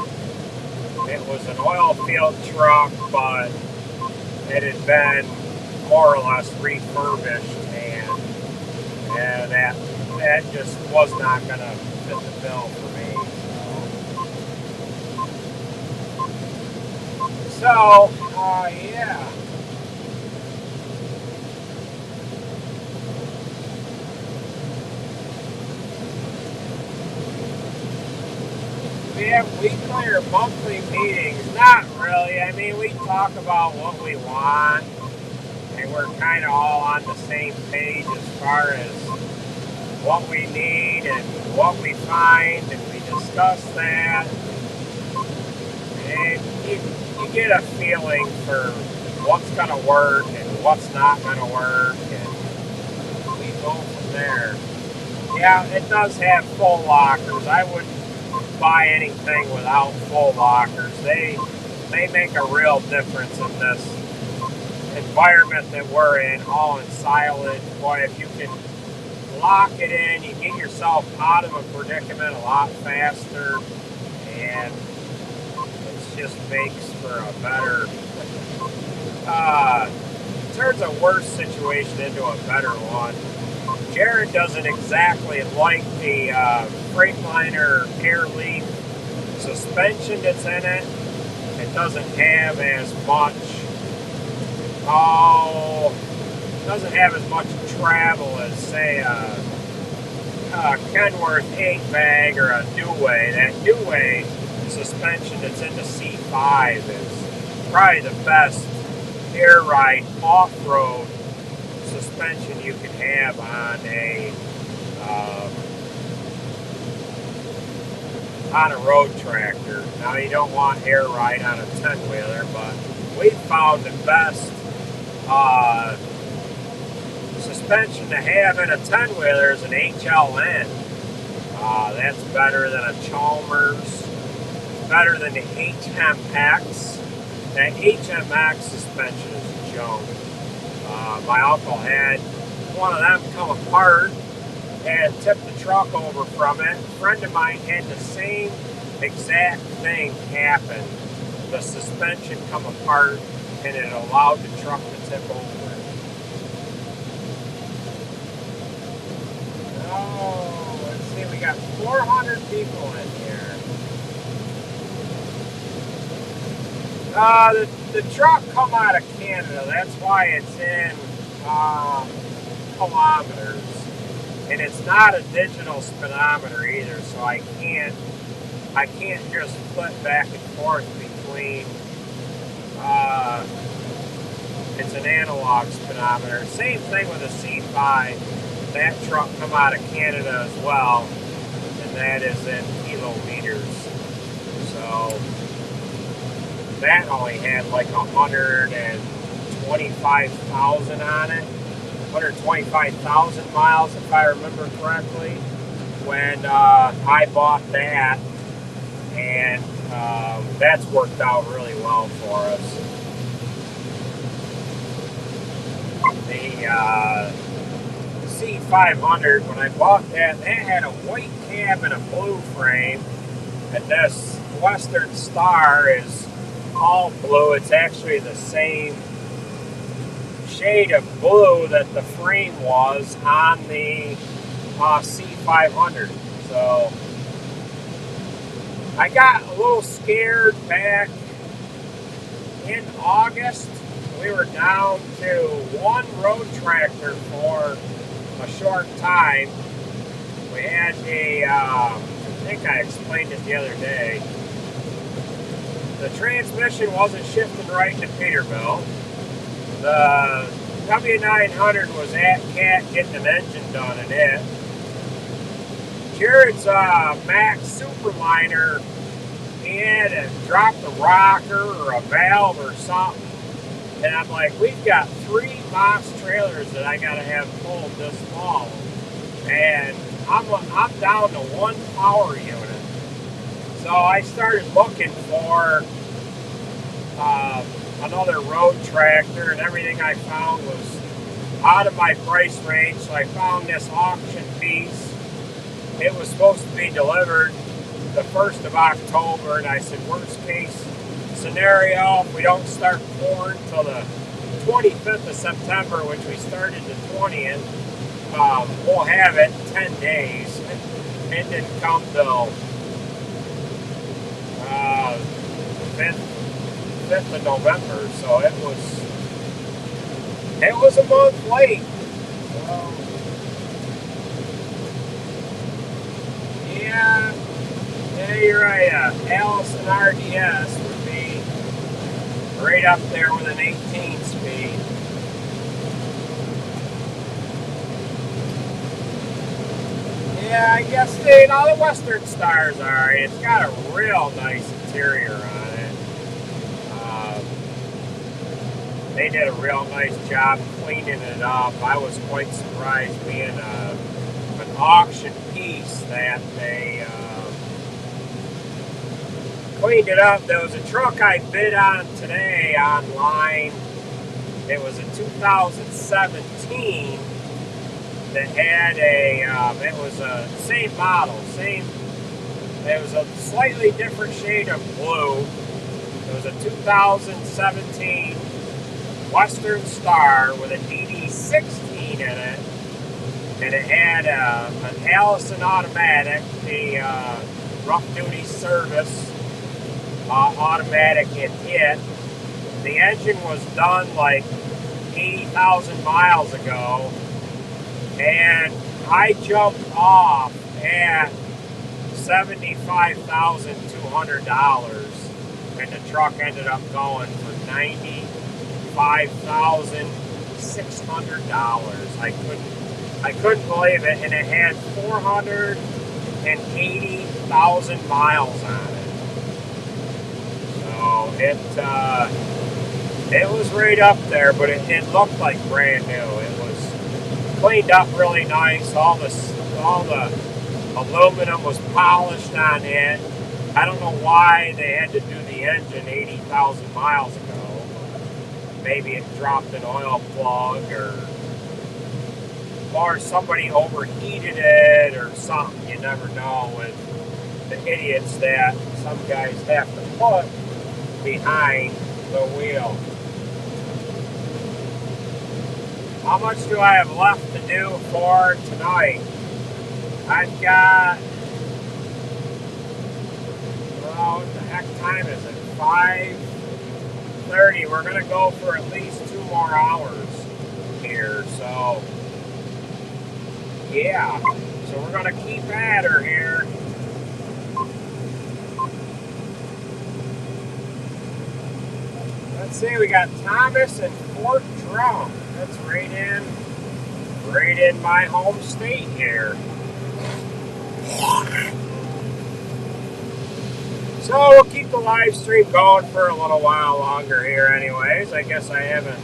It was an oil field truck, but it had been more or less refurbished, and that just was not going to fit the bill for me. So yeah. We have weekly or monthly meetings. Not really. I mean, we talk about what we want, and we're kind of all on the same page as far as what we need and what we find, and we discuss that. And you get a feeling for what's going to work and what's not going to work, and we go from there. Yeah, it does have full lockers. I wouldn't buy anything without full lockers. They make a real difference in this environment that we're in, all in silage. Boy, if you can lock it in, you get yourself out of a predicament a lot faster, and it just makes for a better, turns a worse situation into a better one. Jared doesn't exactly like the Freightliner air leaf suspension that's in it. It doesn't have as much, travel as, say, a Kenworth 8-bag or a Dewey. That Dewey suspension that's in the C5 is probably the best air ride off-road suspension you can have on a road tractor. Now, you don't want air ride on a 10-wheeler, but we found the best suspension to have in a 10-wheeler is an HLN. That's better than a Chalmers, better than the HMX. That HMX suspension is junk. My uncle had one of them come apart and tipped the truck over from it. A friend of mine had the same exact thing happen. The suspension come apart and it allowed the truck to tip over. Oh, let's see, we got 400 people in here. The truck come out of Canada. That's why it's in kilometers. And it's not a digital speedometer either, so I can't just flip back and forth between, it's an analog speedometer. Same thing with a C5. That truck come out of Canada as well, and that is in kilometers. So that only had like 125,000 on it. 125,000 miles, if I remember correctly, when I bought that, and that's worked out really well for us. The C500, when I bought that, that had a white cab and a blue frame, and this Western Star is all blue. It's actually the same shade of blue that the frame was on the C500. So I got a little scared back in August. We were down to one road tractor for a short time. We had I think I explained it the other day. The transmission wasn't shifting right in Peterbilt. The W900 was at Cat getting an engine done in it. Jared's Max Superliner, he had to drop the rocker or a valve or something. And I'm like, we've got 3 box trailers that I got to have pulled this fall. And I'm I'm down to one power unit. So I started looking for another road tractor, and everything I found was out of my price range. So I found this auction piece. It was supposed to be delivered the 1st of October, and I said, worst case scenario, if we don't start pouring till the 25th of September, which we started the 20th, we'll have it 10 days. It didn't come till 5th of November, so it was a month late. Yeah, you're right. Allison RDS would be right up there with an 18 speed. Yeah, I guess the Western Star's alright. It's got a real nice interior on it. They did a real nice job cleaning it up. I was quite surprised being an auction piece that they cleaned it up. There was a truck I bid on today online. It was a 2017 that had it was a same model, it was a slightly different shade of blue. It was a 2017 Western Star with an DD16 in it, and it had an Allison automatic, the rough duty service automatic in it. The engine was done like 80,000 miles ago, and I jumped off at $75,200, and the truck ended up going for $95,600. I couldn't believe it, and it had 480,000 miles on it. So it was right up there, but it looked like brand new. It was cleaned up really nice. All the aluminum was polished on it. I don't know why they had to do the engine 80,000 miles ago. Maybe it dropped an oil plug, or somebody overheated it or something. You never know with the idiots that some guys have to put behind the wheel. How much do I have left to do for tonight? I've got, what the heck time is it? 5:30. We're going to go for at least 2 more hours here. So, yeah. So we're going to keep at her here. Let's see, we got Thomas and Fort Drum. That's right in my home state here. So we'll keep the live stream going for a little while longer here anyways. I guess I haven't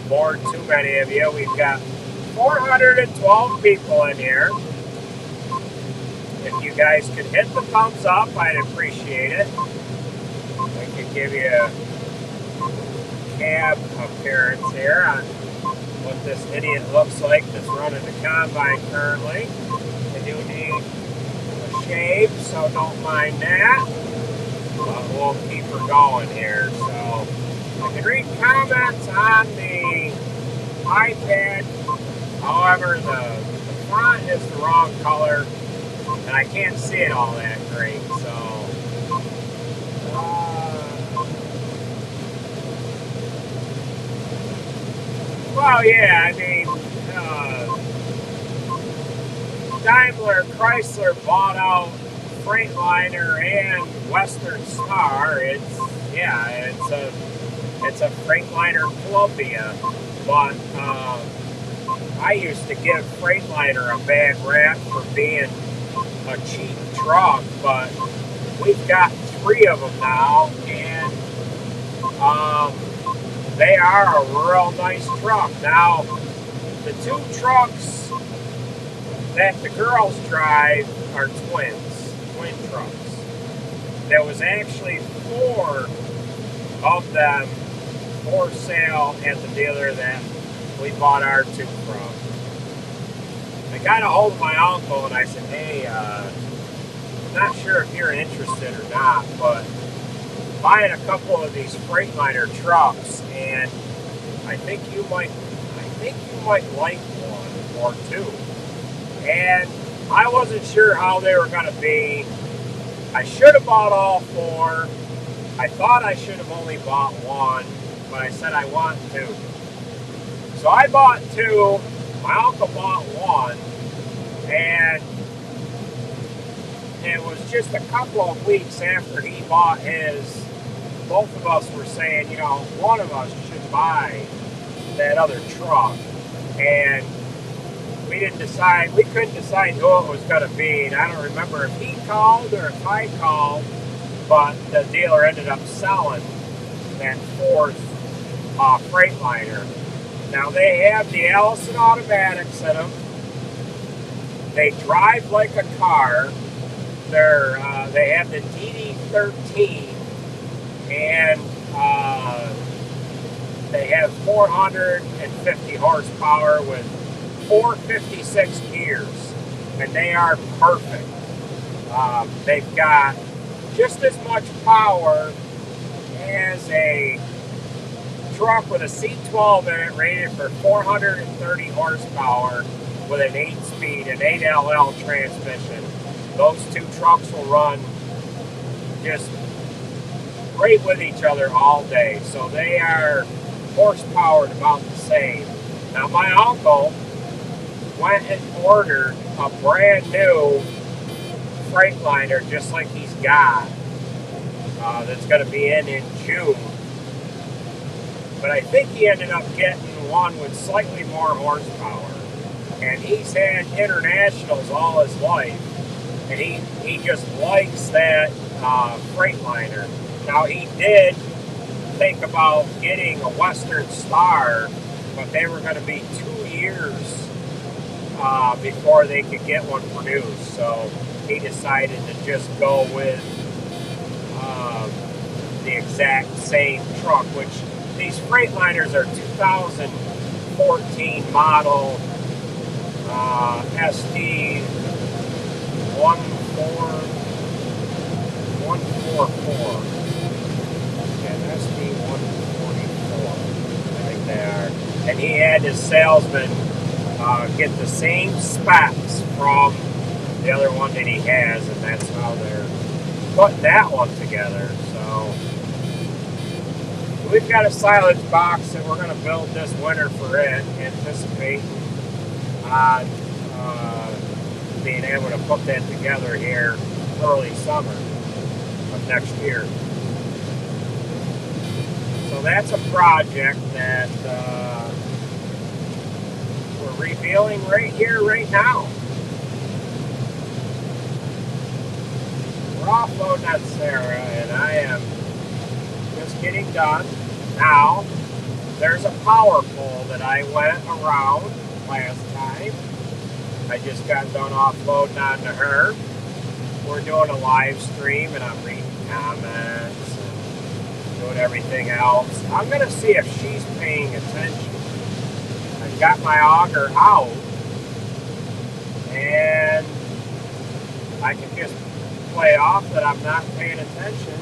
bored too many of you. We've got 412 people in here. If you guys could hit the thumbs up, I'd appreciate it. I could give you a cab appearance here on what this idiot looks like that's running the combine currently. I do need a shave, so don't mind that. But we'll keep her going here. So I can read comments on the iPad. However, the font is the wrong color, and I can't see it all that great. So, well, yeah, I mean, Daimler Chrysler bought out Freightliner and Western Star. It's a Freightliner Columbia, but I used to give Freightliner a bad rap for being a cheap truck, but we've got 3 of them now, and they are a real nice truck. Now, the 2 trucks that the girls drive are twin trucks. There was actually 4 of them for sale at the dealer that we bought our 2 from. I got a hold of my uncle and I said, hey, I'm not sure if you're interested or not, but buying a couple of these Freightliner trucks, and I think you might like one or 2. And I wasn't sure how they were going to be. I should have bought all 4. I thought I should have only bought 1, but I said I want 2. So I bought 2. My uncle bought 1, and it was just a couple of weeks after he bought his. Both of us were saying, you know, one of us should buy that other truck, and we couldn't decide who it was going to be. And I don't remember if he called or if I called, but the dealer ended up selling that 4th Freightliner. Now they have the Allison automatics in them. They drive like a car. They have the DD13, and they have 450 horsepower with 456 gears, and they are perfect. They've got just as much power as a truck with a C12 in it, rated for 430 horsepower with an 8-speed and 8LL transmission. Those 2 trucks will run just great with each other all day. So they are horsepower about the same. Now my uncle went and ordered a brand new Freightliner, just like he's got, that's going to be in June. But I think he ended up getting one with slightly more horsepower. And he's had internationals all his life, and he just likes that Freightliner. Now he did think about getting a Western Star, but they were going to be 2 years before they could get one produced. So he decided to just go with the exact same truck, which these Freightliners are 2014 model SD 144. Yeah, SD 144. I think they are. And he had his salesman get the same specs from the other one that he has, and that's how they're putting that one together. So we've got a silage box that we're going to build this winter for it, anticipating on being able to put that together here early summer of next year. So that's a project that we're revealing right here, right now. We're offloading on Sarah, and I am just getting done. Now, there's a power pole that I went around last time. I just got done offloading onto her. We're doing a live stream, and I'm reading comments and doing everything else. I'm going to see if she's paying attention. I've got my auger out, and I can just play off that I'm not paying attention.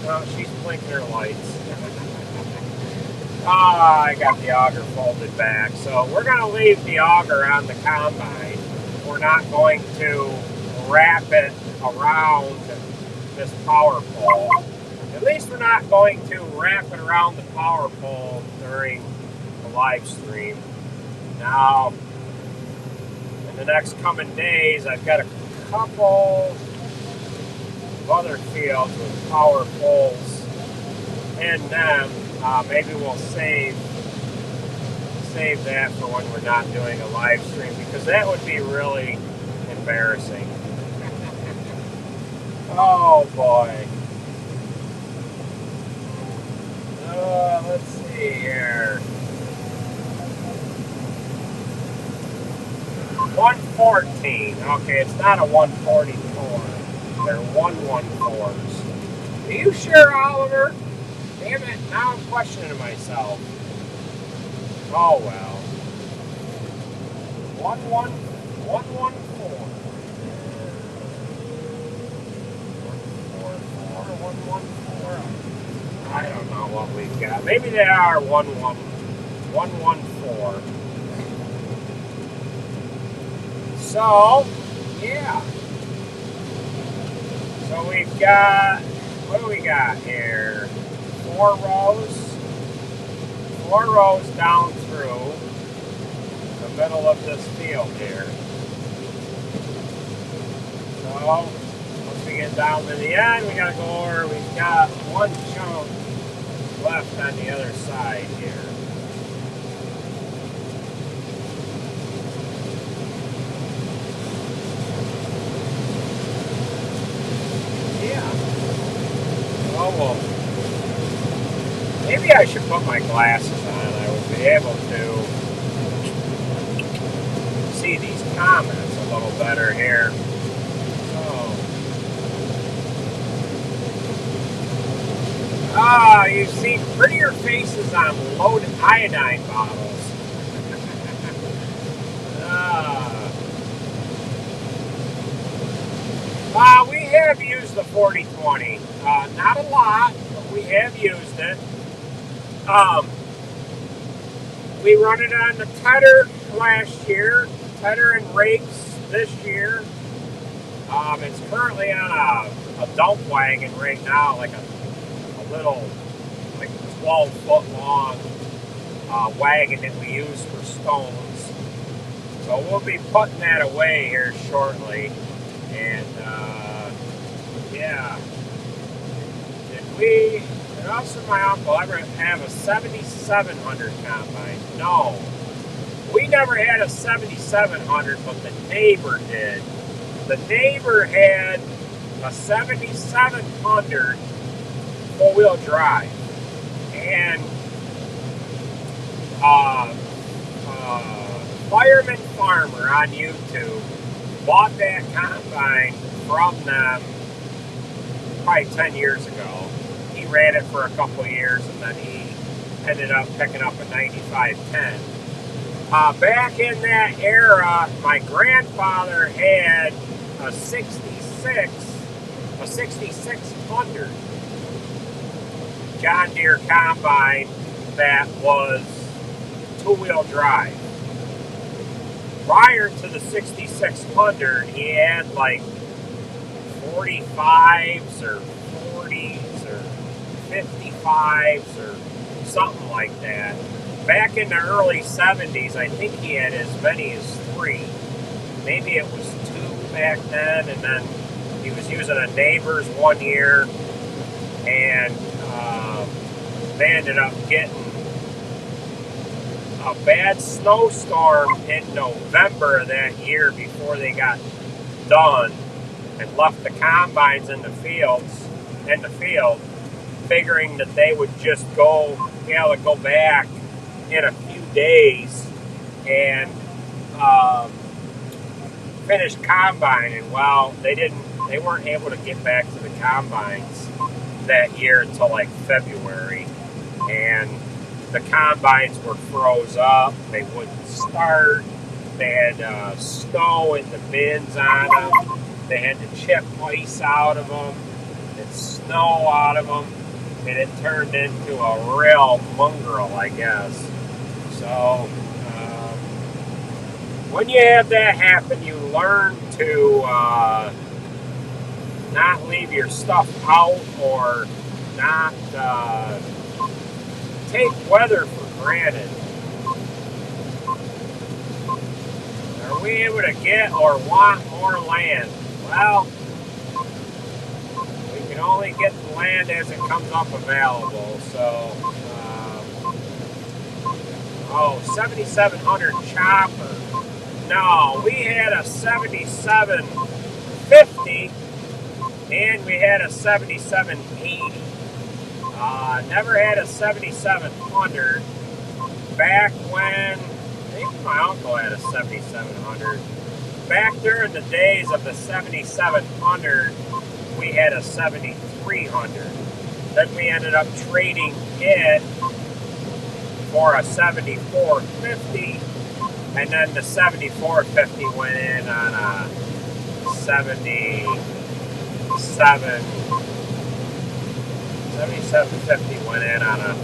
No, she's blinking her lights. I got the auger folded back. So we're going to leave the auger on the combine. We're not going to wrap it around this power pole. At least we're not going to wrap it around the power pole during the live stream. Now, in the next coming days, I've got a couple of other fields with power poles in them. Maybe we'll save that for when we're not doing a live stream, because that would be really embarrassing. Oh boy. Let's see here. 1 114. Okay, it's not a 144. They're 114s. Are you sure, Oliver? Damn it, now I'm questioning myself. Oh well. 114. 114. I don't know what we've got. Maybe they are 114. So, yeah. So we've got, what do we got here? 4 rows. 4 rows down through the middle of this field here. So, once we get down to the end, we gotta go over, we've got 1 chunk left on the other side here. Yeah. Oh well. Maybe I should put my glasses on. I would be able to see these comments a little better here. Ah, you've seen prettier faces on loaded iodine bottles. We have used the 4020. Not a lot, but we have used it. We run it on the tedder last year, tedder and rakes this year. It's currently on a dump wagon right now, like a little, like 12-foot long wagon that we use for stones. So we'll be putting that away here shortly. And yeah, did us and my uncle ever have a 7700 combine? No, we never had a 7700, but the neighbor did. The neighbor had a 7700 four-wheel drive, and Fireman Farmer on YouTube bought that combine from them probably 10 years ago. He ran it for a couple of years, and then he ended up picking up a 9510. Back in that era, my grandfather had a 6600 John Deere combine that was 2-wheel drive. Prior to the 6600, he had like 45s or 40s or 55s or something like that. Back in the early 70s, I think he had as many as 3. Maybe it was 2 back then, and then he was using a neighbor's one year, and they ended up getting a bad snowstorm in November of that year before they got done, and left the combines in the field, figuring that they would just go back in a few days and finish combining. Well, they weren't able to get back to the combines that year until like February, and the combines were froze up. They wouldn't start. They had snow in the bins on them. They had to chip ice out of them and snow out of them, and it turned into a real mongrel, I guess. So when you have that happen, you learn to not leave your stuff out, or not take weather for granted. Are we able to get or want more land? Well, we can only get the land as it comes up available. So, 7700 chopper. No, we had a 7750, and we had a 7780. Never had a 7700. Back when, I think my uncle had a 7700. back during the days of the 7700, we had a 7300. Then we ended up trading it for a 7450, and then the 7450 went in on a 7750 went in on a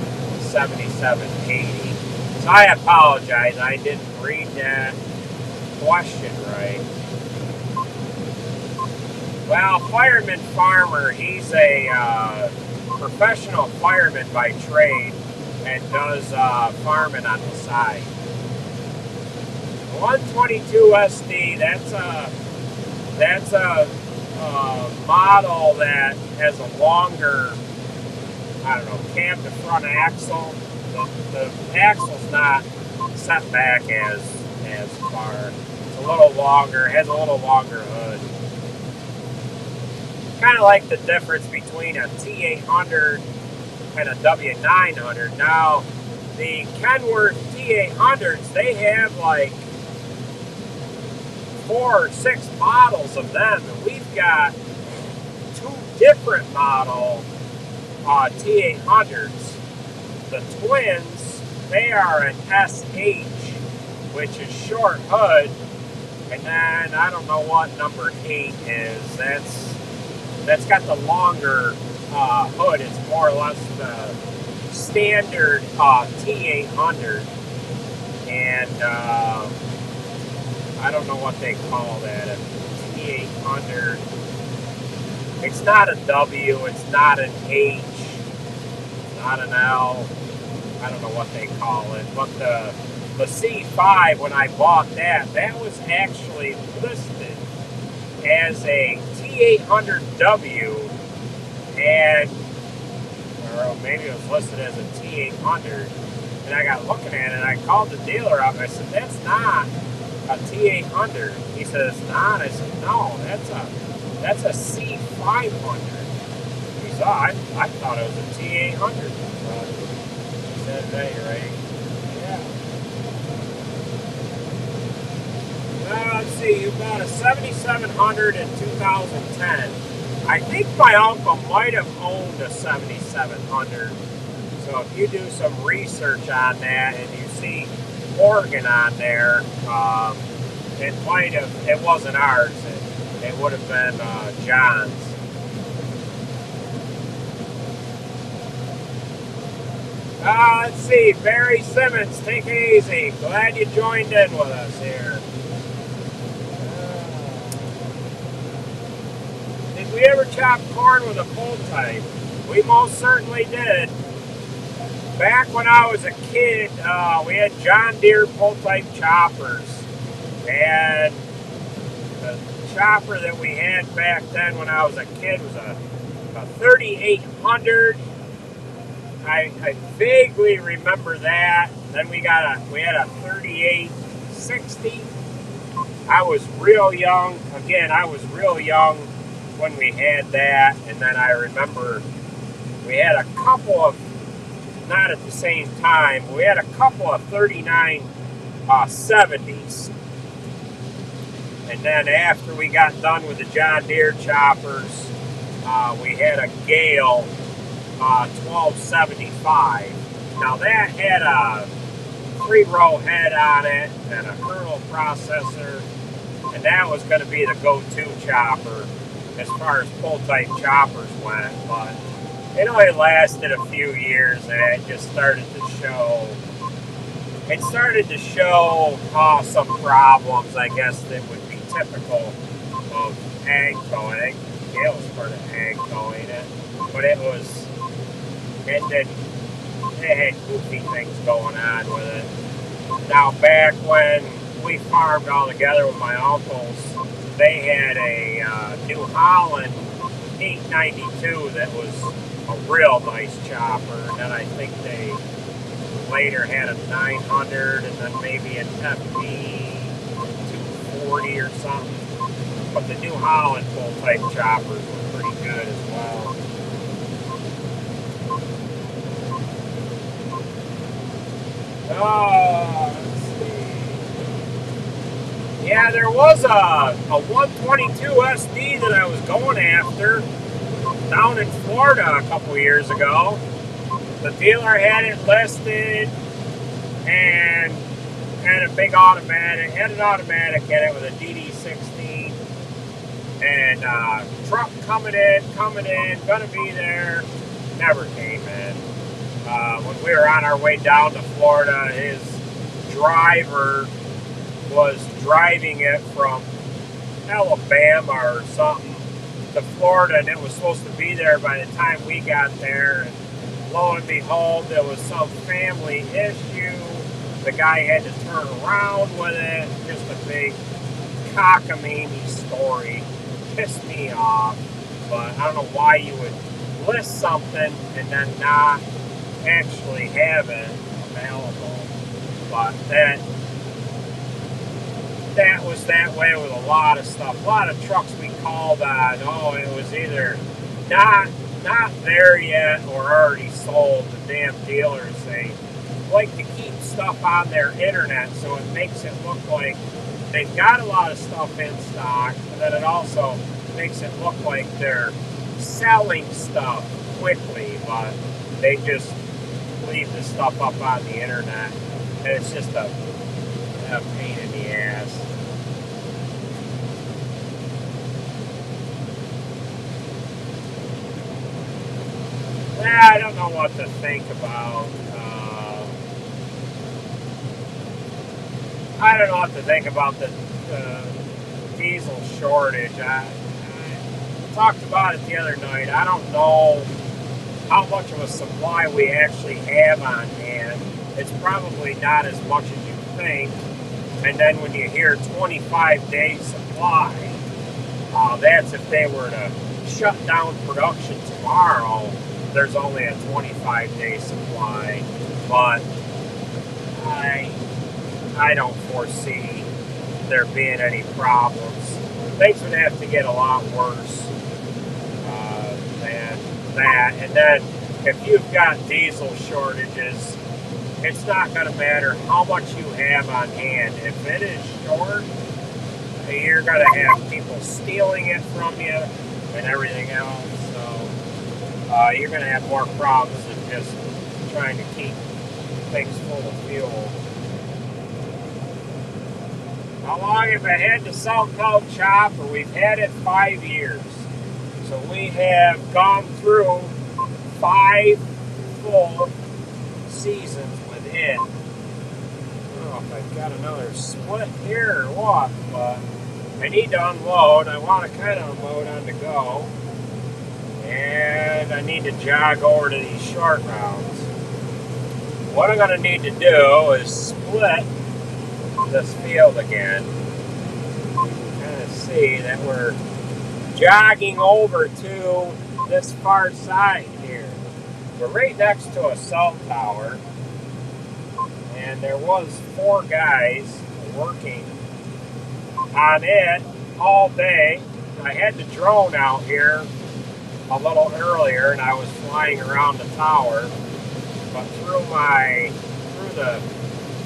7780. So I apologize, I didn't read that question right. Well, Fireman Farmer, he's a professional fireman by trade and does farming on the side. 122 SD, that's a model that has a longer, I don't know, cab to front axle. The axle's not set back as far. It's a little longer, it has a little longer hood. Kind of like the difference between a T800 and a W900. Now, the Kenworth T800s, they have like 4 or 6 models of them, and we've got 2 different model T800s. The twins, they are an SH, which is short hood, and then I don't know what number 8 is. That's got the longer hood. It's more or less the standard T800, and I don't know what they call that, a T800. It's not a W, it's not an H, not an L. I don't know what they call it, but the C5, when I bought that was actually listed as a T800W, and or maybe it was listed as a T800, and I got looking at it, and I called the dealer up, and I said, that's not a T800. He said, it's not. I said, no, that's a C500. He said, oh, I thought it was a T800. He said, hey, right? Yeah. Let's see, you bought a 7700 in 2010. I think my uncle might have owned a 7700. So if you do some research on that and you see Oregon on there, it wasn't ours. It would have been John's. Let's see, Barry Simmons, take it easy. Glad you joined in with us here. Did we ever chop corn with a pull type? We most certainly did. Back when I was a kid, we had John Deere pull type choppers, and the chopper that we had back then when I was a kid was a 3800. I vaguely remember that. Then we had a 3860. I was real young. Again, I was real young when we had that, and then I remember we had a couple of, not at the same time, we had a couple of 3970s. And then after we got done with the John Deere choppers, we had a Gale 1275. Now that had a 3-row head on it and a kernel processor, and that was going to be the go-to chopper as far as pull-type choppers went, but it only lasted a few years, and it just started to show. It started to show some problems, I guess, that would be typical of ag towing. I think Gale was part of ag towing it, but it had goofy things going on with it. Now, back when we farmed all together with my uncles, they had a New Holland 892 that was a real nice chopper, and then I think they later had a 900 and then maybe an FB 240 or something. But the New Holland full type choppers were pretty good as well. Let's see. Yeah, there was a 122 SD that I was going after down in Florida a couple years ago. The dealer had it listed and had a big automatic, had an automatic in it with a DD16, and truck coming in, gonna be there, never came in. When we were on our way down to Florida, his driver was driving it from Alabama or something to Florida, and it was supposed to be there by the time we got there. And lo and behold, there was some family issue. The guy had to turn around with it. Just a big cockamamie story. Pissed me off. But I don't know why you would list something and then not actually have it available. But that was that way with a lot of stuff. A lot of trucks we called on. Oh, it was either not there yet or already sold. The damn dealers, they like to keep stuff on their internet, so it makes it look like they've got a lot of stuff in stock, but then it also makes it look like they're selling stuff quickly, but they just leave the stuff up on the internet, and it's just a pain in the ass. I don't know what to think about. I don't know what to think about the diesel shortage. I talked about it the other night. I don't know how much of a supply we actually have on hand. It's probably not as much as you think. And then when you hear 25-day supply, that's if they were to shut down production tomorrow. There's only a 25-day supply, but I don't foresee there being any problems. Things would have to get a lot worse than that. And then if you've got diesel shortages, it's not going to matter how much you have on hand. If it is short, you're going to have people stealing it from you and everything else. So you're going to have more problems than just trying to keep things full of fuel. How long have I had the self-help chopper? We've had it 5 years. So we have gone through 5 full seasons with it. I don't know if I've got another split here or what, but I need to unload. I want to kind of unload on the go. And I need to jog over to these short rounds. What I'm going to need to do is split this field again. Kind of see that we're jogging over to this far side here. We're right next to a cell tower, and there was 4 guys working on it all day. I had the drone out here a little earlier, and I was flying around the tower, but through the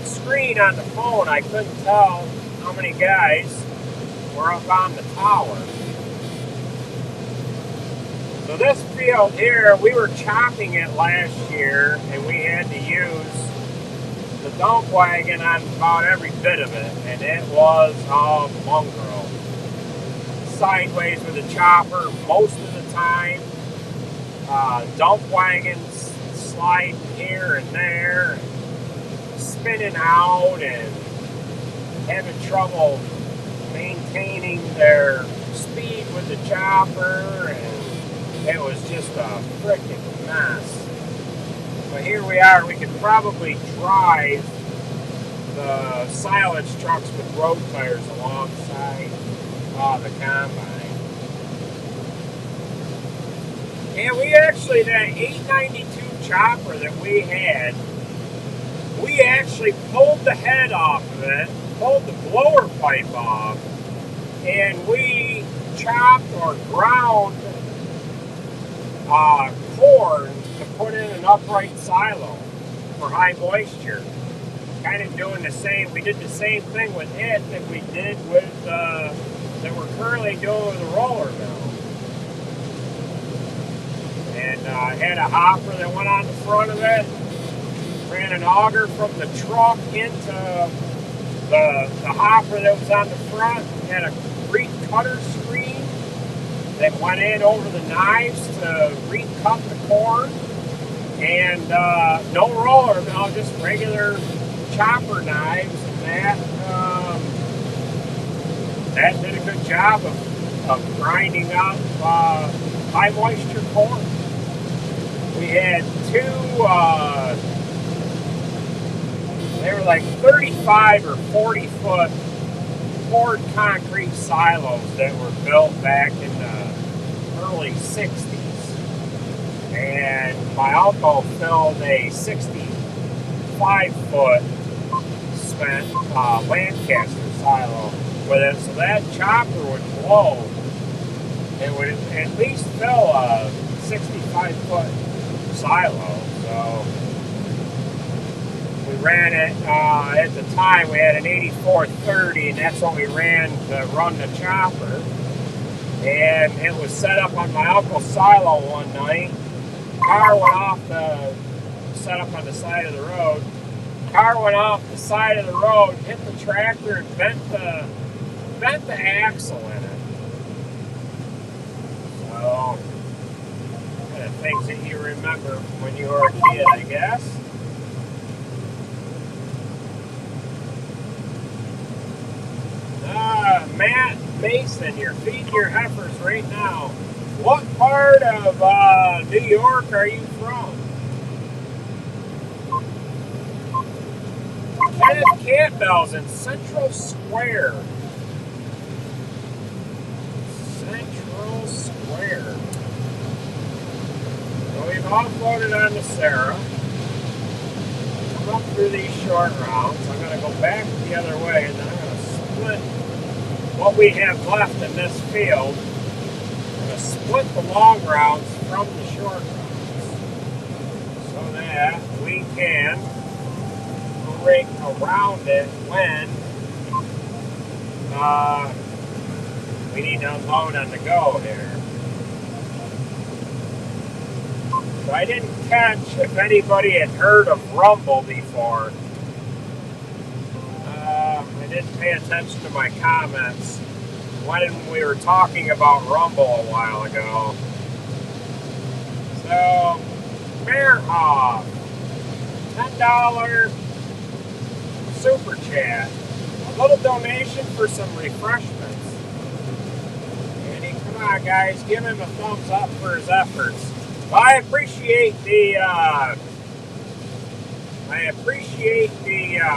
screen on the phone, I couldn't tell how many guys were up on the tower. So this field here, we were chopping it last year, and we had to use the dump wagon on about every bit of it, and it was a mongrel. Sideways with the chopper most of the time. Dump wagons sliding here and there, spinning out, and having trouble maintaining their speed with the chopper, and it was just a freaking mess. But here we are. We could probably drive the silage trucks with road tires alongside the combine. And we actually, that 892 chopper that we had, we actually pulled the head off of it, pulled the blower pipe off, and we chopped or ground corn to put in an upright silo for high moisture. kind of doing the same. We did the same thing with it that we did with that we're currently doing with the roller mill. And I had a hopper that went on the front of it. Ran an auger from the truck into the hopper that was on the front. Had a reed cutter screen that went in over the knives to recut the corn. And no roller mill, just regular chopper knives, and that did a good job of grinding up high moisture corn. We had two, they were like 35 or 40 foot poured concrete silos that were built back in the early 60s. And my uncle filled a 65-foot spent Lancaster silo with it, so that chopper would blow. It would at least fill a 65-foot silo. So we ran it, at the time we had an 8430, and that's what we ran to run the chopper. And it was set up on my uncle's silo one night. Car went off set up on the side of the road. Car went off the side of the road, hit the tractor, and bent the axle in it. So, kind of things that you remember when you were a kid, I guess. Matt Mason, you're feeding your heifers right now. What part of New York are you from? Kenneth Campbell's in Central Square. Central Square. So we've offloaded onto Sarah. Come up through these short rounds. I'm going to go back the other way, and then I'm going to split what we have left in this field. I'm going to split the long routes from the short routes so that we can break around it when we need to unload on the go here. So I didn't catch if anybody had heard of Rumble before. I didn't pay attention to my comments when we were talking about Rumble a while ago. So, Bear Off, $10 super chat, a little donation for some refreshments. And come on, guys, give him a thumbs up for his efforts. I appreciate the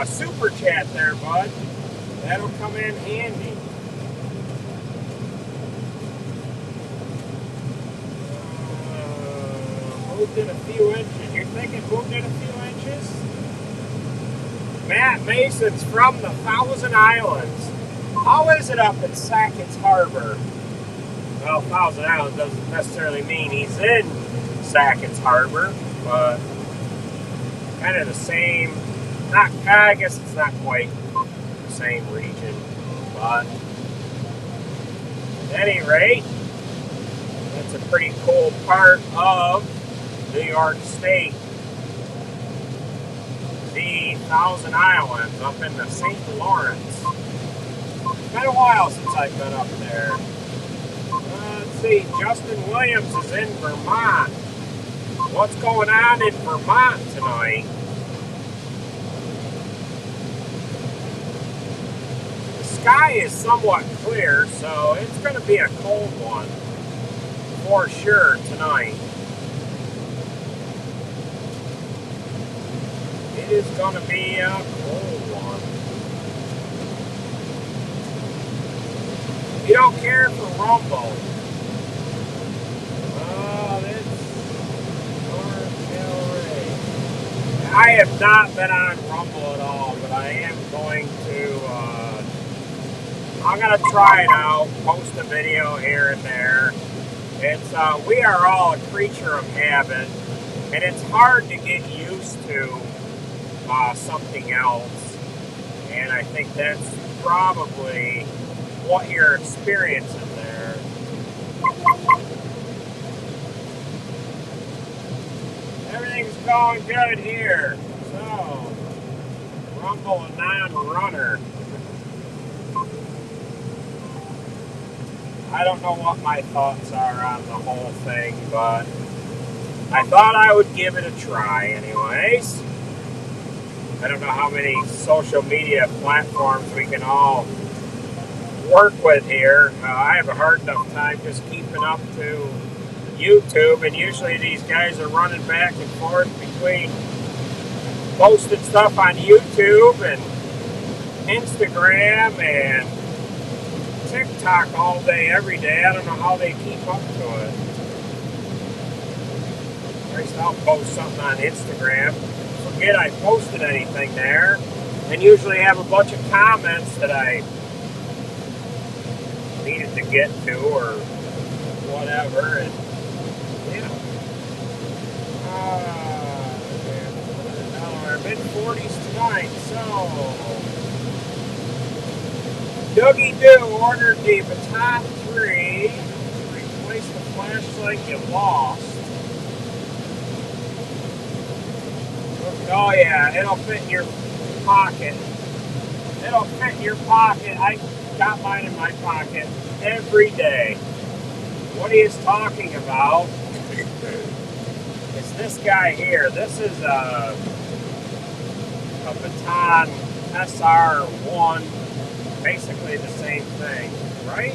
super chat there, bud. That'll come in handy. Moved in a few inches. You're thinking moved in a few inches? Matt Mason's from the Thousand Islands. How is it up in Sackett's Harbor? Well, Thousand Islands doesn't necessarily mean he's in Sackett's Harbor, but kind of the same. I guess it's not quite the same region, but at any rate, it's a pretty cool part of New York State. The Thousand Islands up in the St. Lawrence. It's been a while since I've been up there. Let's see, Justin Williams is in Vermont. What's going on in Vermont tonight? The sky is somewhat clear, so it's going to be a cold one for sure tonight. It is going to be a cold one. If you don't care for Rumble, I have not been on Rumble at all, but I am going to, I'm going to try it out, post a video here and there. It's, we are all a creature of habit, and it's hard to get used to something else. And I think that's probably what you're experiencing there. Everything's going good here. So, rumble a non-runner. I don't know what my thoughts are on the whole thing, but I thought I would give it a try anyways. I don't know how many social media platforms we can all work with here. I have a hard enough time just keeping up to YouTube, and usually these guys are running back and forth between posting stuff on YouTube and Instagram and TikTok all day, every day. I don't know how they keep up to it. First, I'll post something on Instagram, forget I posted anything there, and usually have a bunch of comments that I needed to get to or whatever, and yeah. We're mid-40s tonight, so Dougie Doo ordered the Baton 3 to replace the flashlight you lost. Oh yeah, it'll fit in your pocket. It'll fit in your pocket. I got mine in my pocket every day. What he is talking about is this guy here. This is a Baton SR1. Basically the same thing, right?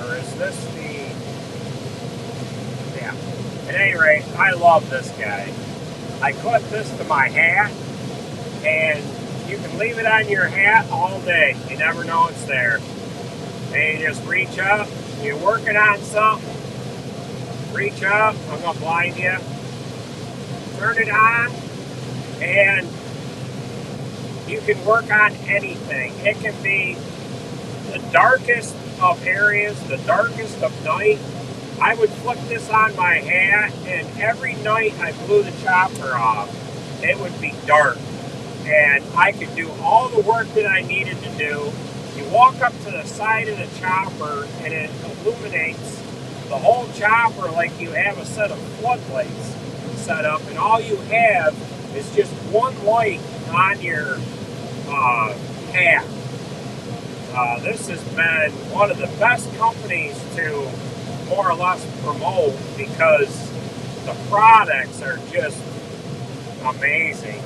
Or is this the... Yeah. At any rate, I love this guy. I clip this to my hat, and you can leave it on your hat all day. You never know it's there. And you just reach up, you're working on something, reach up, I'm going to blind you, turn it on, and you can work on anything. It can be the darkest of areas, the darkest of night. I would flip this on my hat, and every night I blew the chopper off, it would be dark. And I could do all the work that I needed to do. You walk up to the side of the chopper, and it illuminates the whole chopper like you have a set of floodlights set up, and all you have is just one light on your hat. This has been one of the best companies to more or less promote because the products are just amazing.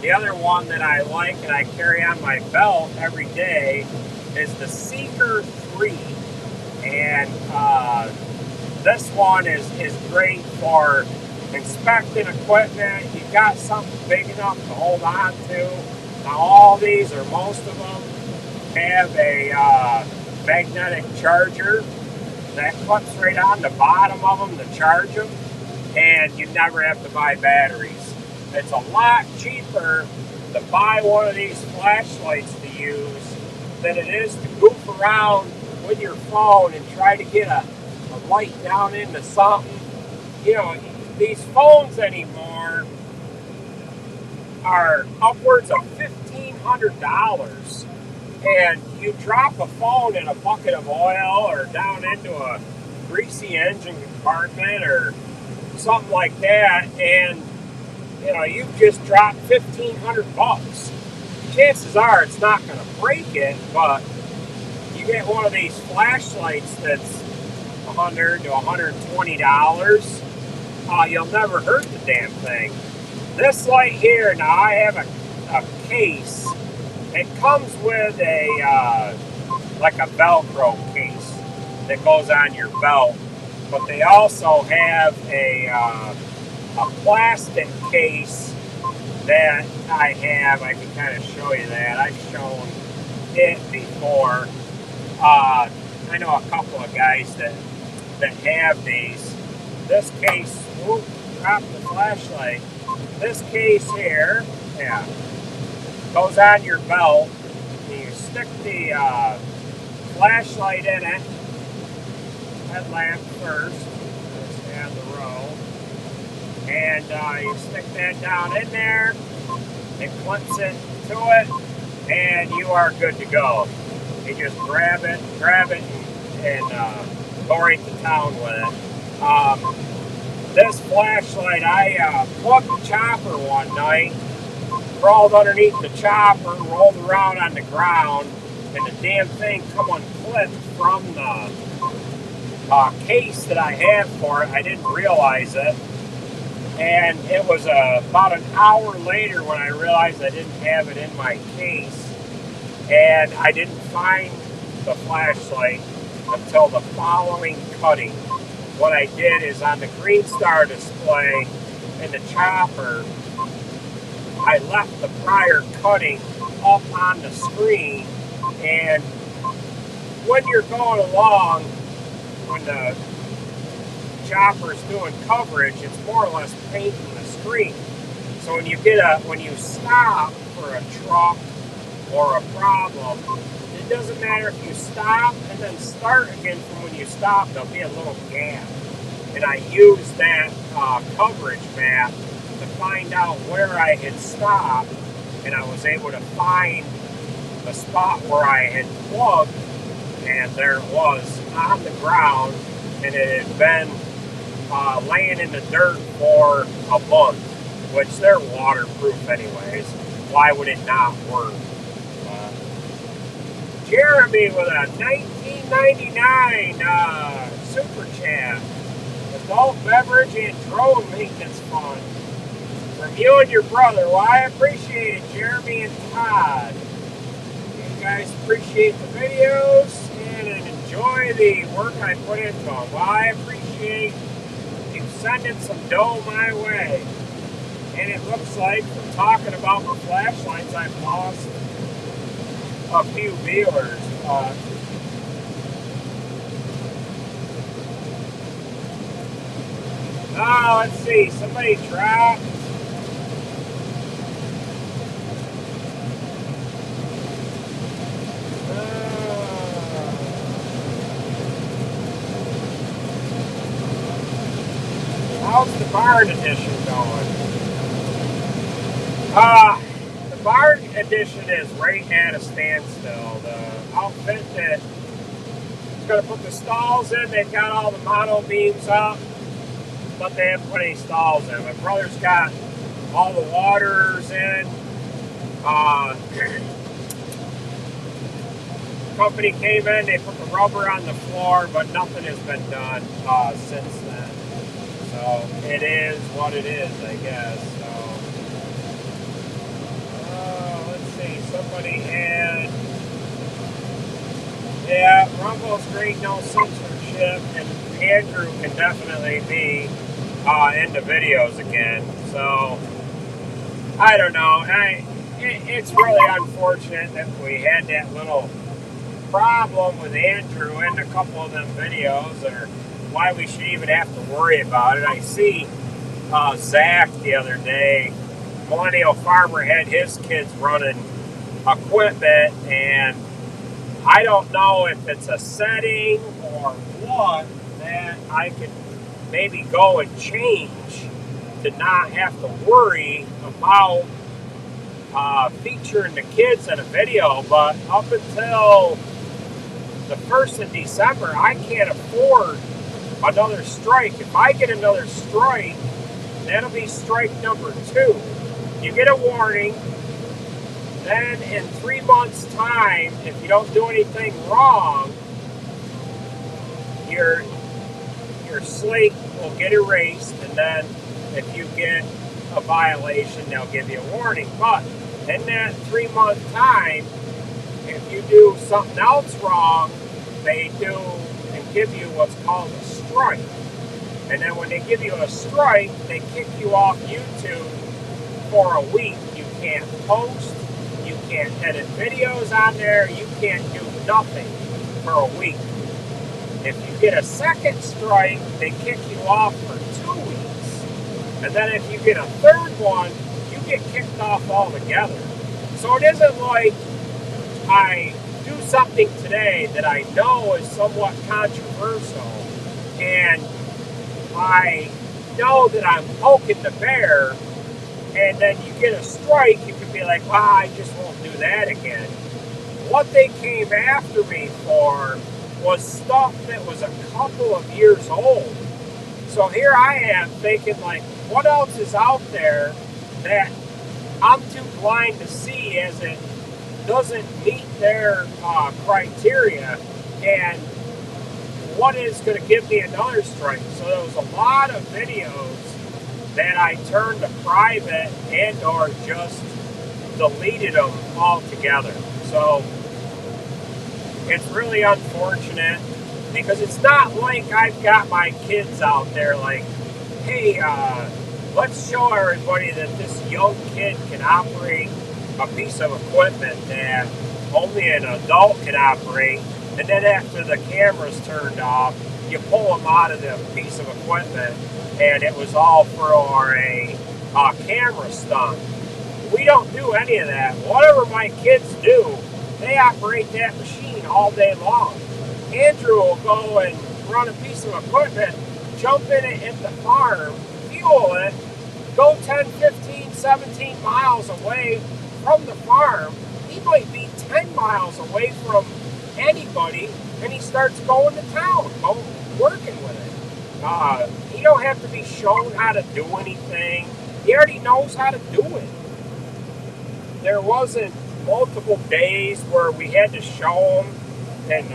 The other one that I like and I carry on my belt every day is the Seeker 3. And this one is great for inspecting equipment. You've got something big enough to hold on to. Now all these, or most of them, have a magnetic charger that clips right on the bottom of them to charge them, and you never have to buy batteries. It's a lot cheaper to buy one of these flashlights to use than it is to goof around with your phone and try to get a light down into something. You know, these phones anymore are upwards of $1,500, and you drop a phone in a bucket of oil or down into a greasy engine compartment or something like that, and you know, you just dropped $1,500. Chances are it's not going to break it, but you get one of these flashlights that's $100 to $120, you'll never hurt the damn thing. This light here, now I have a case. It comes with a like a Velcro case that goes on your belt, but they also have a plastic case that I have. I can kind of show you that. I've shown it before. I know a couple of guys that have these. This case, whoop, dropped the flashlight. This case here, yeah, goes on your belt. You stick the flashlight in it. Headlamp first. Just add the row. And you stick that down in there. It clips it to it, and you are good to go. You just grab it, and go right to town with it. This flashlight, I plugged the chopper one night, crawled underneath the chopper, rolled around on the ground, and the damn thing come unclipped from the case that I had for it. I didn't realize it. And it was about an hour later when I realized I didn't have it in my case. And I didn't find the flashlight until the following cutting. What I did is on the Green Star display in the chopper, I left the prior cutting up on the screen, and when you're going along, when the chopper's doing coverage, it's more or less painting the screen. So when you stop for a truck or a problem, it doesn't matter if you stop and then start again from when you stop, there'll be a little gap. And I used that coverage map to find out where I had stopped, and I was able to find the spot where I had plugged, and there it was on the ground, and it had been laying in the dirt for a month, which they're waterproof anyways. Why would it not work? Jeremy with a 1999 super chat. Adult beverage and drone maintenance fund. From you and your brother. Well, I appreciate it, Jeremy and Todd. You guys appreciate the videos and enjoy the work I put into them. Well, I appreciate you sending some dough my way. And it looks like, from talking about the flashlights, I've lost a few viewers. Let's see. Somebody dropped. How's the barn edition going? The barn edition is right at a standstill. The outfit that is going to put the stalls in, they've got all the mono beams up, but they haven't put any stalls in. My brother's got all the waters in. Company came in, they put the rubber on the floor, but nothing has been done since then. So it is what it is, I guess. So let's see. Somebody had, yeah, Rumble's great, no censorship, and Andrew can definitely be into videos again. So I don't know. It's really unfortunate that we had that little problem with Andrew in a couple of them videos, or why we should even have to worry about it. I see Zach the other day, Millennial Farmer, had his kids running equipment, and I don't know if it's a setting or what that I could maybe go and change to not have to worry about featuring the kids in a video. But up until the 1st of December, I can't afford another strike. If I get another strike, that'll be strike number 2. You get a warning, then in 3 months' time, if you don't do anything wrong, your slate will get erased, and then if you get a violation, they'll give you a warning. But in that 3-month time, if you do something else wrong, they do and give you what's called a strike. And then when they give you a strike, they kick you off YouTube for a week. You can't post, you can't edit videos on there, you can't do nothing for a week. If you get a second strike, they kick you off for 2 weeks. And then if you get a third one, you get kicked off altogether. So it isn't like I do something today that I know is somewhat controversial, and I know that I'm poking the bear, and then you get a strike, you can be like, well, I just won't do that again. What they came after me for was stuff that was a couple of years old. So here I am thinking, like, what else is out there that I'm too blind to see, as it doesn't meet their criteria, and what is going to give me another strike? So there was a lot of videos that I turned to private and or just deleted them altogether. So it's really unfortunate, because it's not like I've got my kids out there like, hey, let's show everybody that this young kid can operate a piece of equipment that only an adult can operate, and then after the camera's turned off, you pull them out of the piece of equipment, and it was all for a camera stunt. We don't do any of that. Whatever my kids do, they operate that machine all day long. Andrew will go and run a piece of equipment, jump in it at the farm, fuel it, go 10, 15, 17 miles away from the farm. He might be 10 miles away from anybody, and he starts going to town, working with it. He don't have to be shown how to do anything. He already knows how to do it. There wasn't multiple days where we had to show him and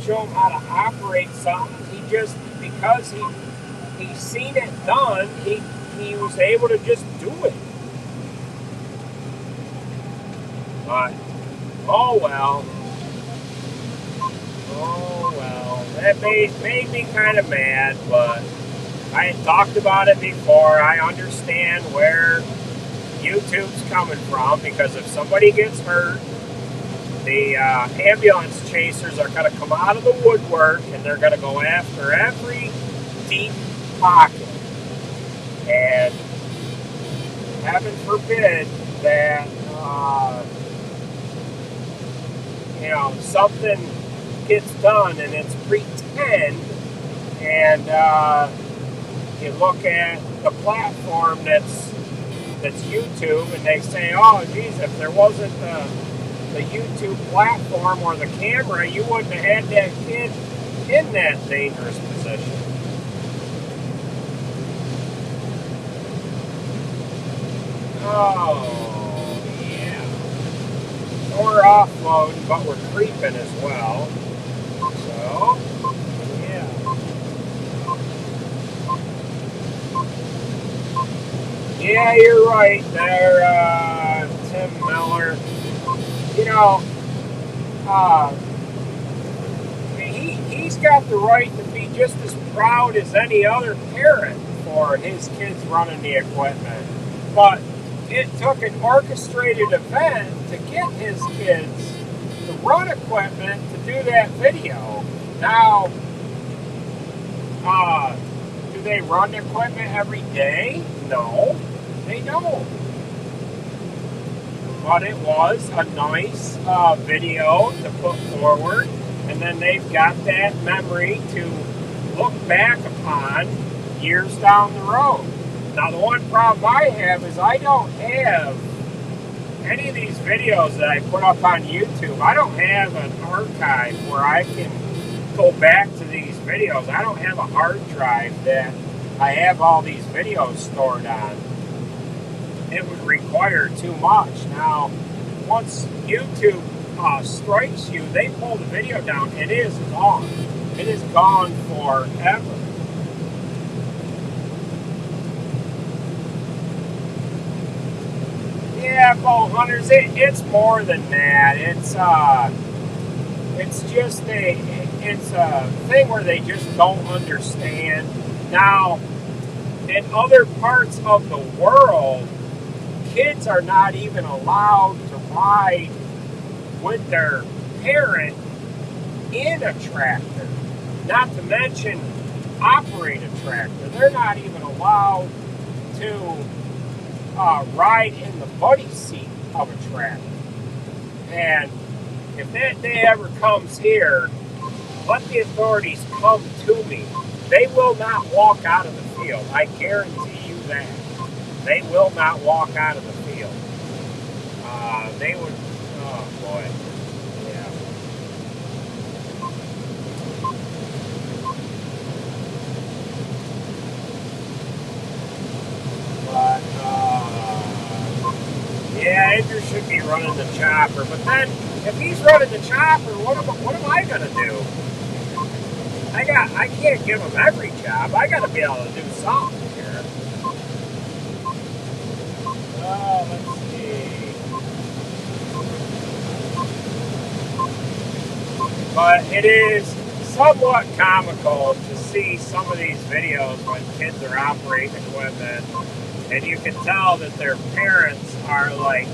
show him how to operate something. He just, because he's seen it done, he was able to just do it. But oh well. That made me kind of mad, but I had talked about it before. I understand where YouTube's coming from, because if somebody gets hurt, the ambulance chasers are going to come out of the woodwork, and they're going to go after every deep pocket. And heaven forbid that something gets done and it's pretend, and you look at the platform that's YouTube, and they say, oh geez, if there wasn't the YouTube platform or the camera, you wouldn't have had that kid in that dangerous position. Oh yeah. So we're offloading, but we're creeping as well. So yeah. Yeah, you're right there, Tim Miller. He's got the right to be just as proud as any other parent for his kids running the equipment. But it took an orchestrated event to get his kids to run equipment to do that video. Now, do they run equipment every day? No, they don't. But it was a nice video to put forward, and then they've got that memory to look back upon years down the road. Now, the one problem I have is I don't have any of these videos that I put up on YouTube. I don't have an archive where I can go back to these videos. I don't have a hard drive that I have all these videos stored on. It would require too much. Now, once YouTube strikes you, they pull the video down. It is gone. It is gone forever. Yeah, boat hunters, it's more than that. It's just a thing where they just don't understand. Now, in other parts of the world, kids are not even allowed to ride with their parent in a tractor. Not to mention operate a tractor. They're not even allowed to ride in the buddy seat of a tractor. And if that day ever comes here, let the authorities come to me. They will not walk out of the field. I guarantee you that. They will not walk out of the field. they would, oh boy, yeah. But, yeah, Andrew should be running the chopper. But then, if he's running the chopper, what am I gonna do? I can't give him every job. I gotta be able to do something here. Oh, let's see. But it is somewhat comical to see some of these videos when kids are operating equipment, and you can tell that their parents are like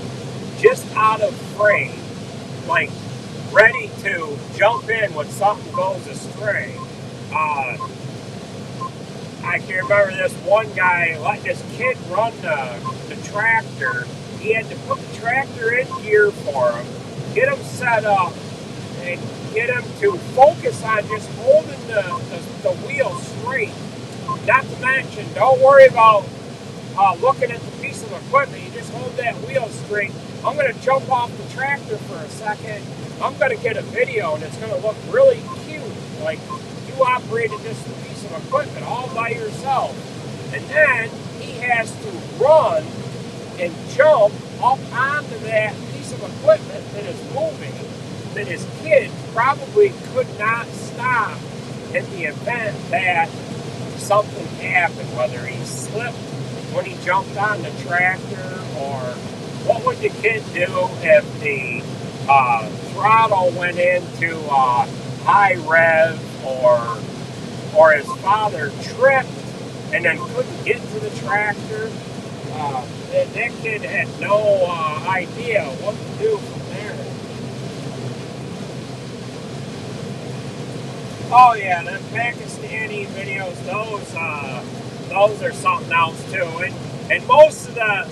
just out of frame, like ready to jump in when something goes astray. I can remember this one guy let this kid run the tractor. He had to put the tractor in gear for him, get him set up, and get him to focus on just holding the wheel straight. Not to mention, don't worry about looking at the piece of equipment. You just hold that wheel straight. I'm going to jump off the tractor for a second. I'm going to get a video, and it's going to look really cute. Like you operated this piece of equipment all by yourself. And then he has to run and jump up onto that piece of equipment that is moving, that his kid probably could not stop in the event that something happened, whether he slipped when he jumped on the tractor, or what would the kid do if the throttle went into high rev, or his father tripped and then couldn't get to the tractor. That kid had no idea what to do from there. Oh yeah, the Pakistani videos, those are something else too. And most of the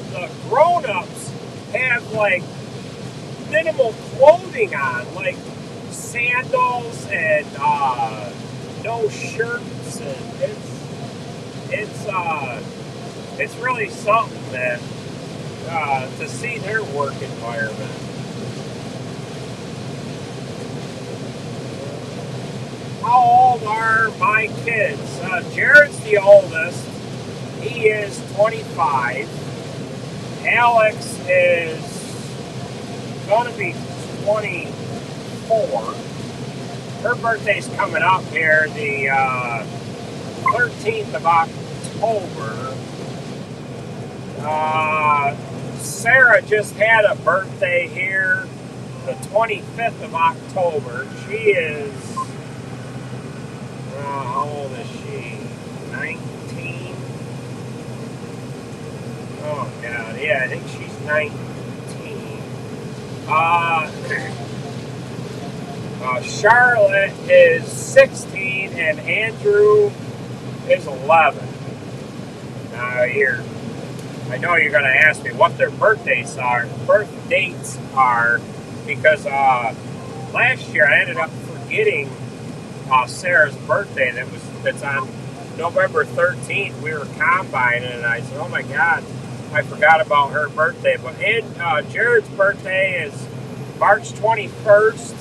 grown-ups have like minimal clothing on, like sandals and no shirts, and it's really something that to see their work environment. How old are my kids? Jared's the oldest. He is 25. Alex is going to be 24. Her birthday's coming up here, the 13th of October. Sarah just had a birthday here, the 25th of October. She is, how old is she? 19? Oh, God, yeah, I think she's 19. Charlotte is 16, and Andrew is 11. Now, I know you're going to ask me what their birth dates are, because last year I ended up forgetting Sarah's birthday. That's on November 13th. We were combining, and I said, "Oh my God, I forgot about her birthday." But Jared's birthday is March 21st.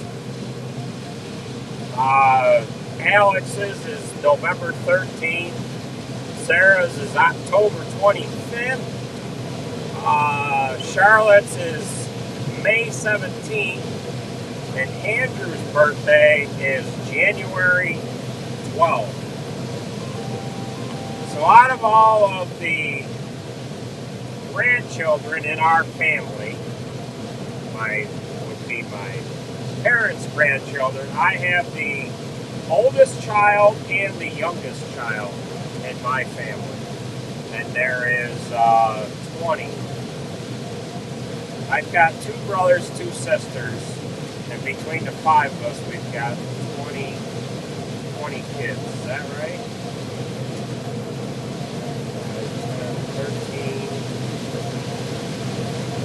Alex's is November 13th. Sarah's is October 25th. Charlotte's is May 17th. And Andrew's birthday is January 12th. So out of all of the grandchildren in our family, would be my parents' grandchildren, I have the oldest child and the youngest child in my family. And there is 20. I've got 2 brothers, 2 sisters, and between the 5 of us, we've got 20 kids. Is that right? 13.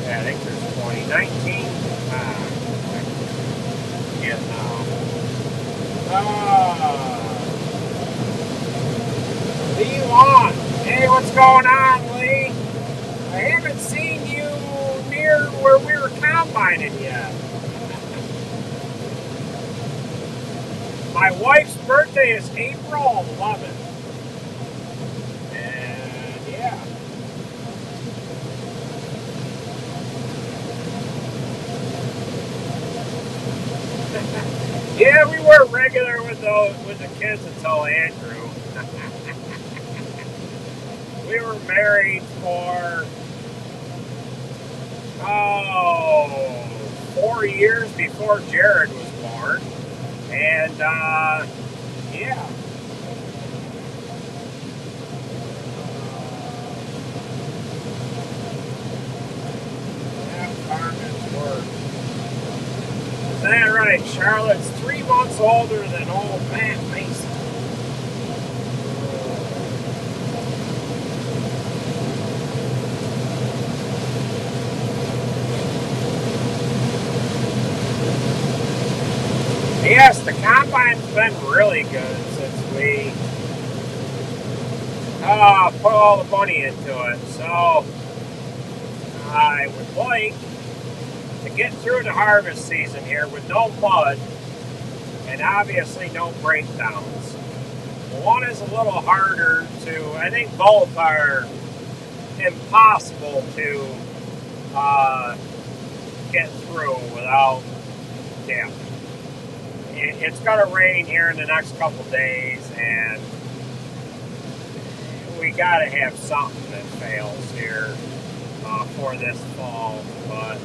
Yeah, I think there's 20. 19. Yeah, no. Lee Long. Hey, what's going on, Lee? I haven't seen you near where we were combining yet. My wife's birthday is April 11th. And yeah. Yeah, we were regular with the kids until Andrew. We were married for 4 years before Jared was born, and yeah. That Carmen's work. Is that right? Charlotte's 3 months older than old Matt Mason. Yes, the combine's been really good since we put all the money into it. So I would like to get through the harvest season here with no mud and obviously no breakdowns. One is a little harder to, I think both are impossible to get through without damage. It's going to rain here in the next couple days, and we got to have something that fails here for this fall. But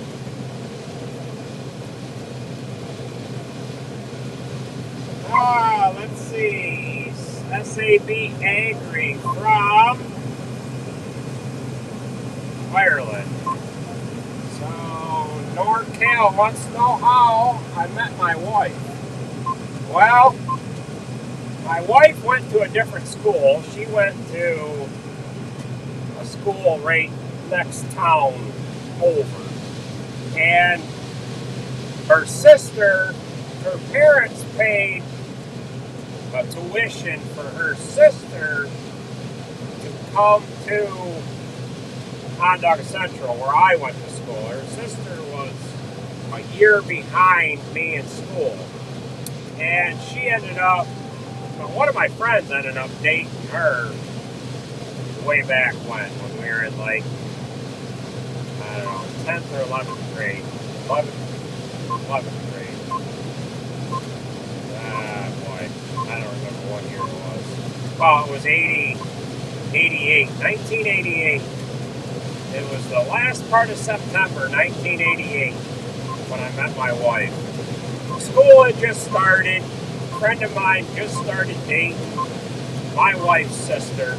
let's see. SAB Angry from Ireland. So NorCal wants to know how I met my wife. Well, my wife went to a different school. She went to a school right next town over. And her sister, her parents paid a tuition for her sister to come to Onondaga Central, where I went to school. Her sister was a year behind me in school. And she ended up, one of my friends ended up dating her way back when we were in like, I don't know, 10th or 11th grade. 11th grade. Boy, I don't remember what year it was. Well, it was 1988. It was the last part of September, 1988, when I met my wife. School had just started. A friend of mine just started dating my wife's sister.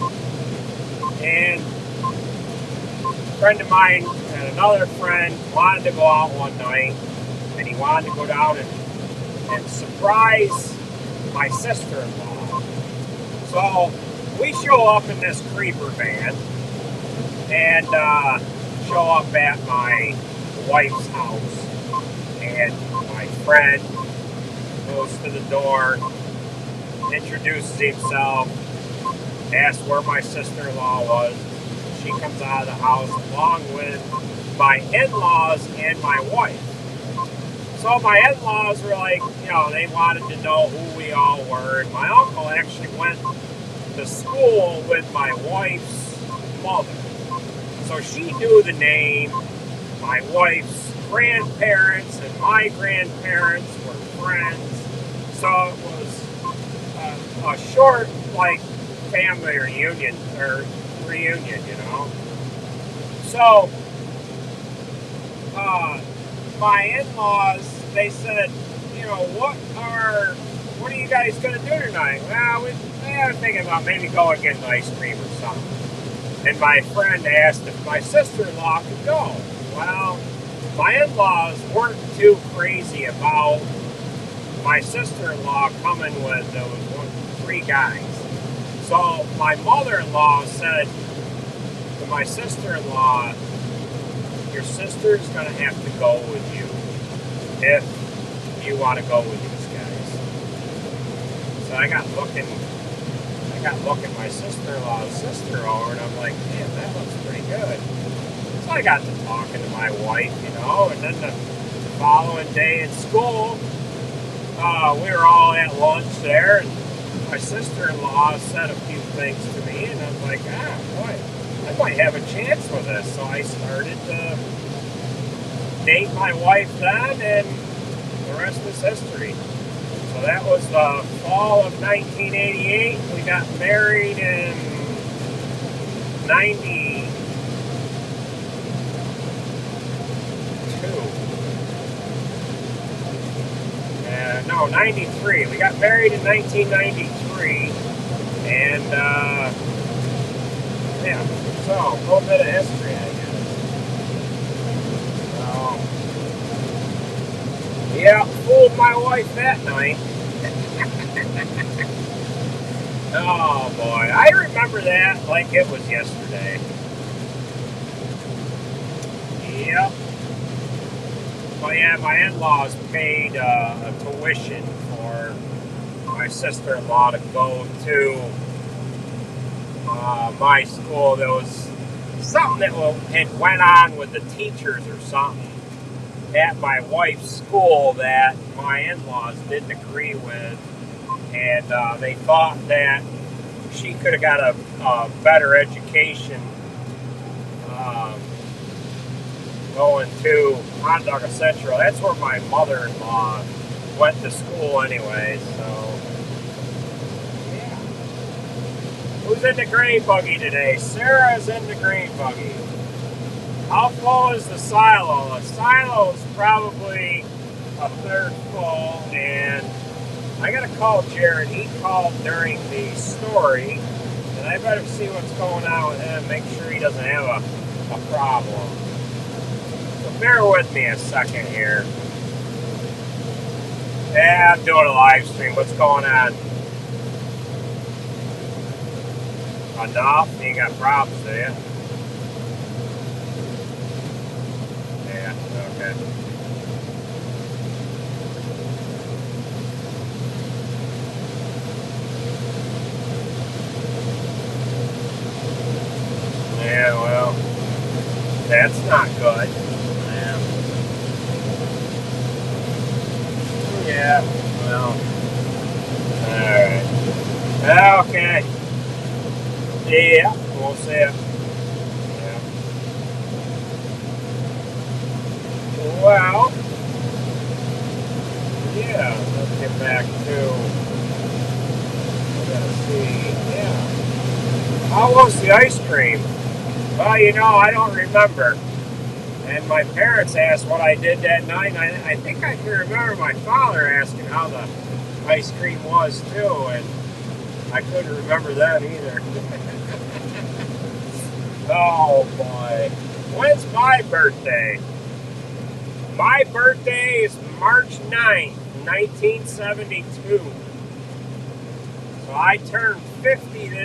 And a friend of mine and another friend wanted to go out one night, and he wanted to go down and surprise my sister-in-law. So we show up in this creeper van and show up at my wife's house. And my friend goes to the door, introduces himself, asks where my sister-in-law was. She comes out of the house along with my in-laws and my wife. So my in-laws were like, they wanted to know who we all were. And my uncle actually went to school with my wife's mother. So she knew the name. My wife's grandparents and my grandparents were friends. So it was a short, family reunion, So, my in-laws, they said, what are you guys going to do tonight? Well, we were thinking about maybe going and getting ice cream or something. And my friend asked if my sister-in-law could go. Well, my in-laws weren't too crazy about my sister-in-law coming with those 3 guys. So my mother-in-law said to my sister-in-law, your sister's going to have to go with you if you want to go with these guys. So I got looking my sister-in-law's sister over, and I'm like, man, that looks pretty good. So I got to talking to my wife, and then the following day in school, we were all at lunch there, and my sister-in-law said a few things to me, and I was like, boy, I might have a chance with this. So I started to date my wife then, and the rest is history. So that was the fall of 1988. We got married in 92. No, 93. We got married in 1993. And, yeah. So, a little bit of history, I guess. So, yeah, fooled my wife that night. Oh, boy. I remember that like it was yesterday. Yep. But yeah, my in-laws paid a tuition for my sister-in-law to go to my school. There was something that had went on with the teachers or something at my wife's school that my in-laws didn't agree with, and they thought that she could have got a better education going to Hot Dog Central. That's where my mother-in-law went to school anyway, so yeah. Who's in the grain buggy today? Sarah's in the grain buggy. How full is the silo? The silo is probably a third full, and I gotta call Jared. He called during the story, and I better see what's going on with him, make sure he doesn't have a problem. Bear with me a second here. Yeah, I'm doing a live stream. What's going on? Enough? You ain't got problems, do you? Yeah, okay. Yeah, well, that's not good. Yeah, well, alright. Okay. Yeah, we'll see it. Yeah. Well, yeah, let's get back to, let's see, yeah. How was the ice cream? Well, I don't remember. And my parents asked what I did that night, and I think I can remember my father asking how the ice cream was, too, and I couldn't remember that either. Oh, boy. When's my birthday? My birthday is March 9th, 1972. So I turned 50 this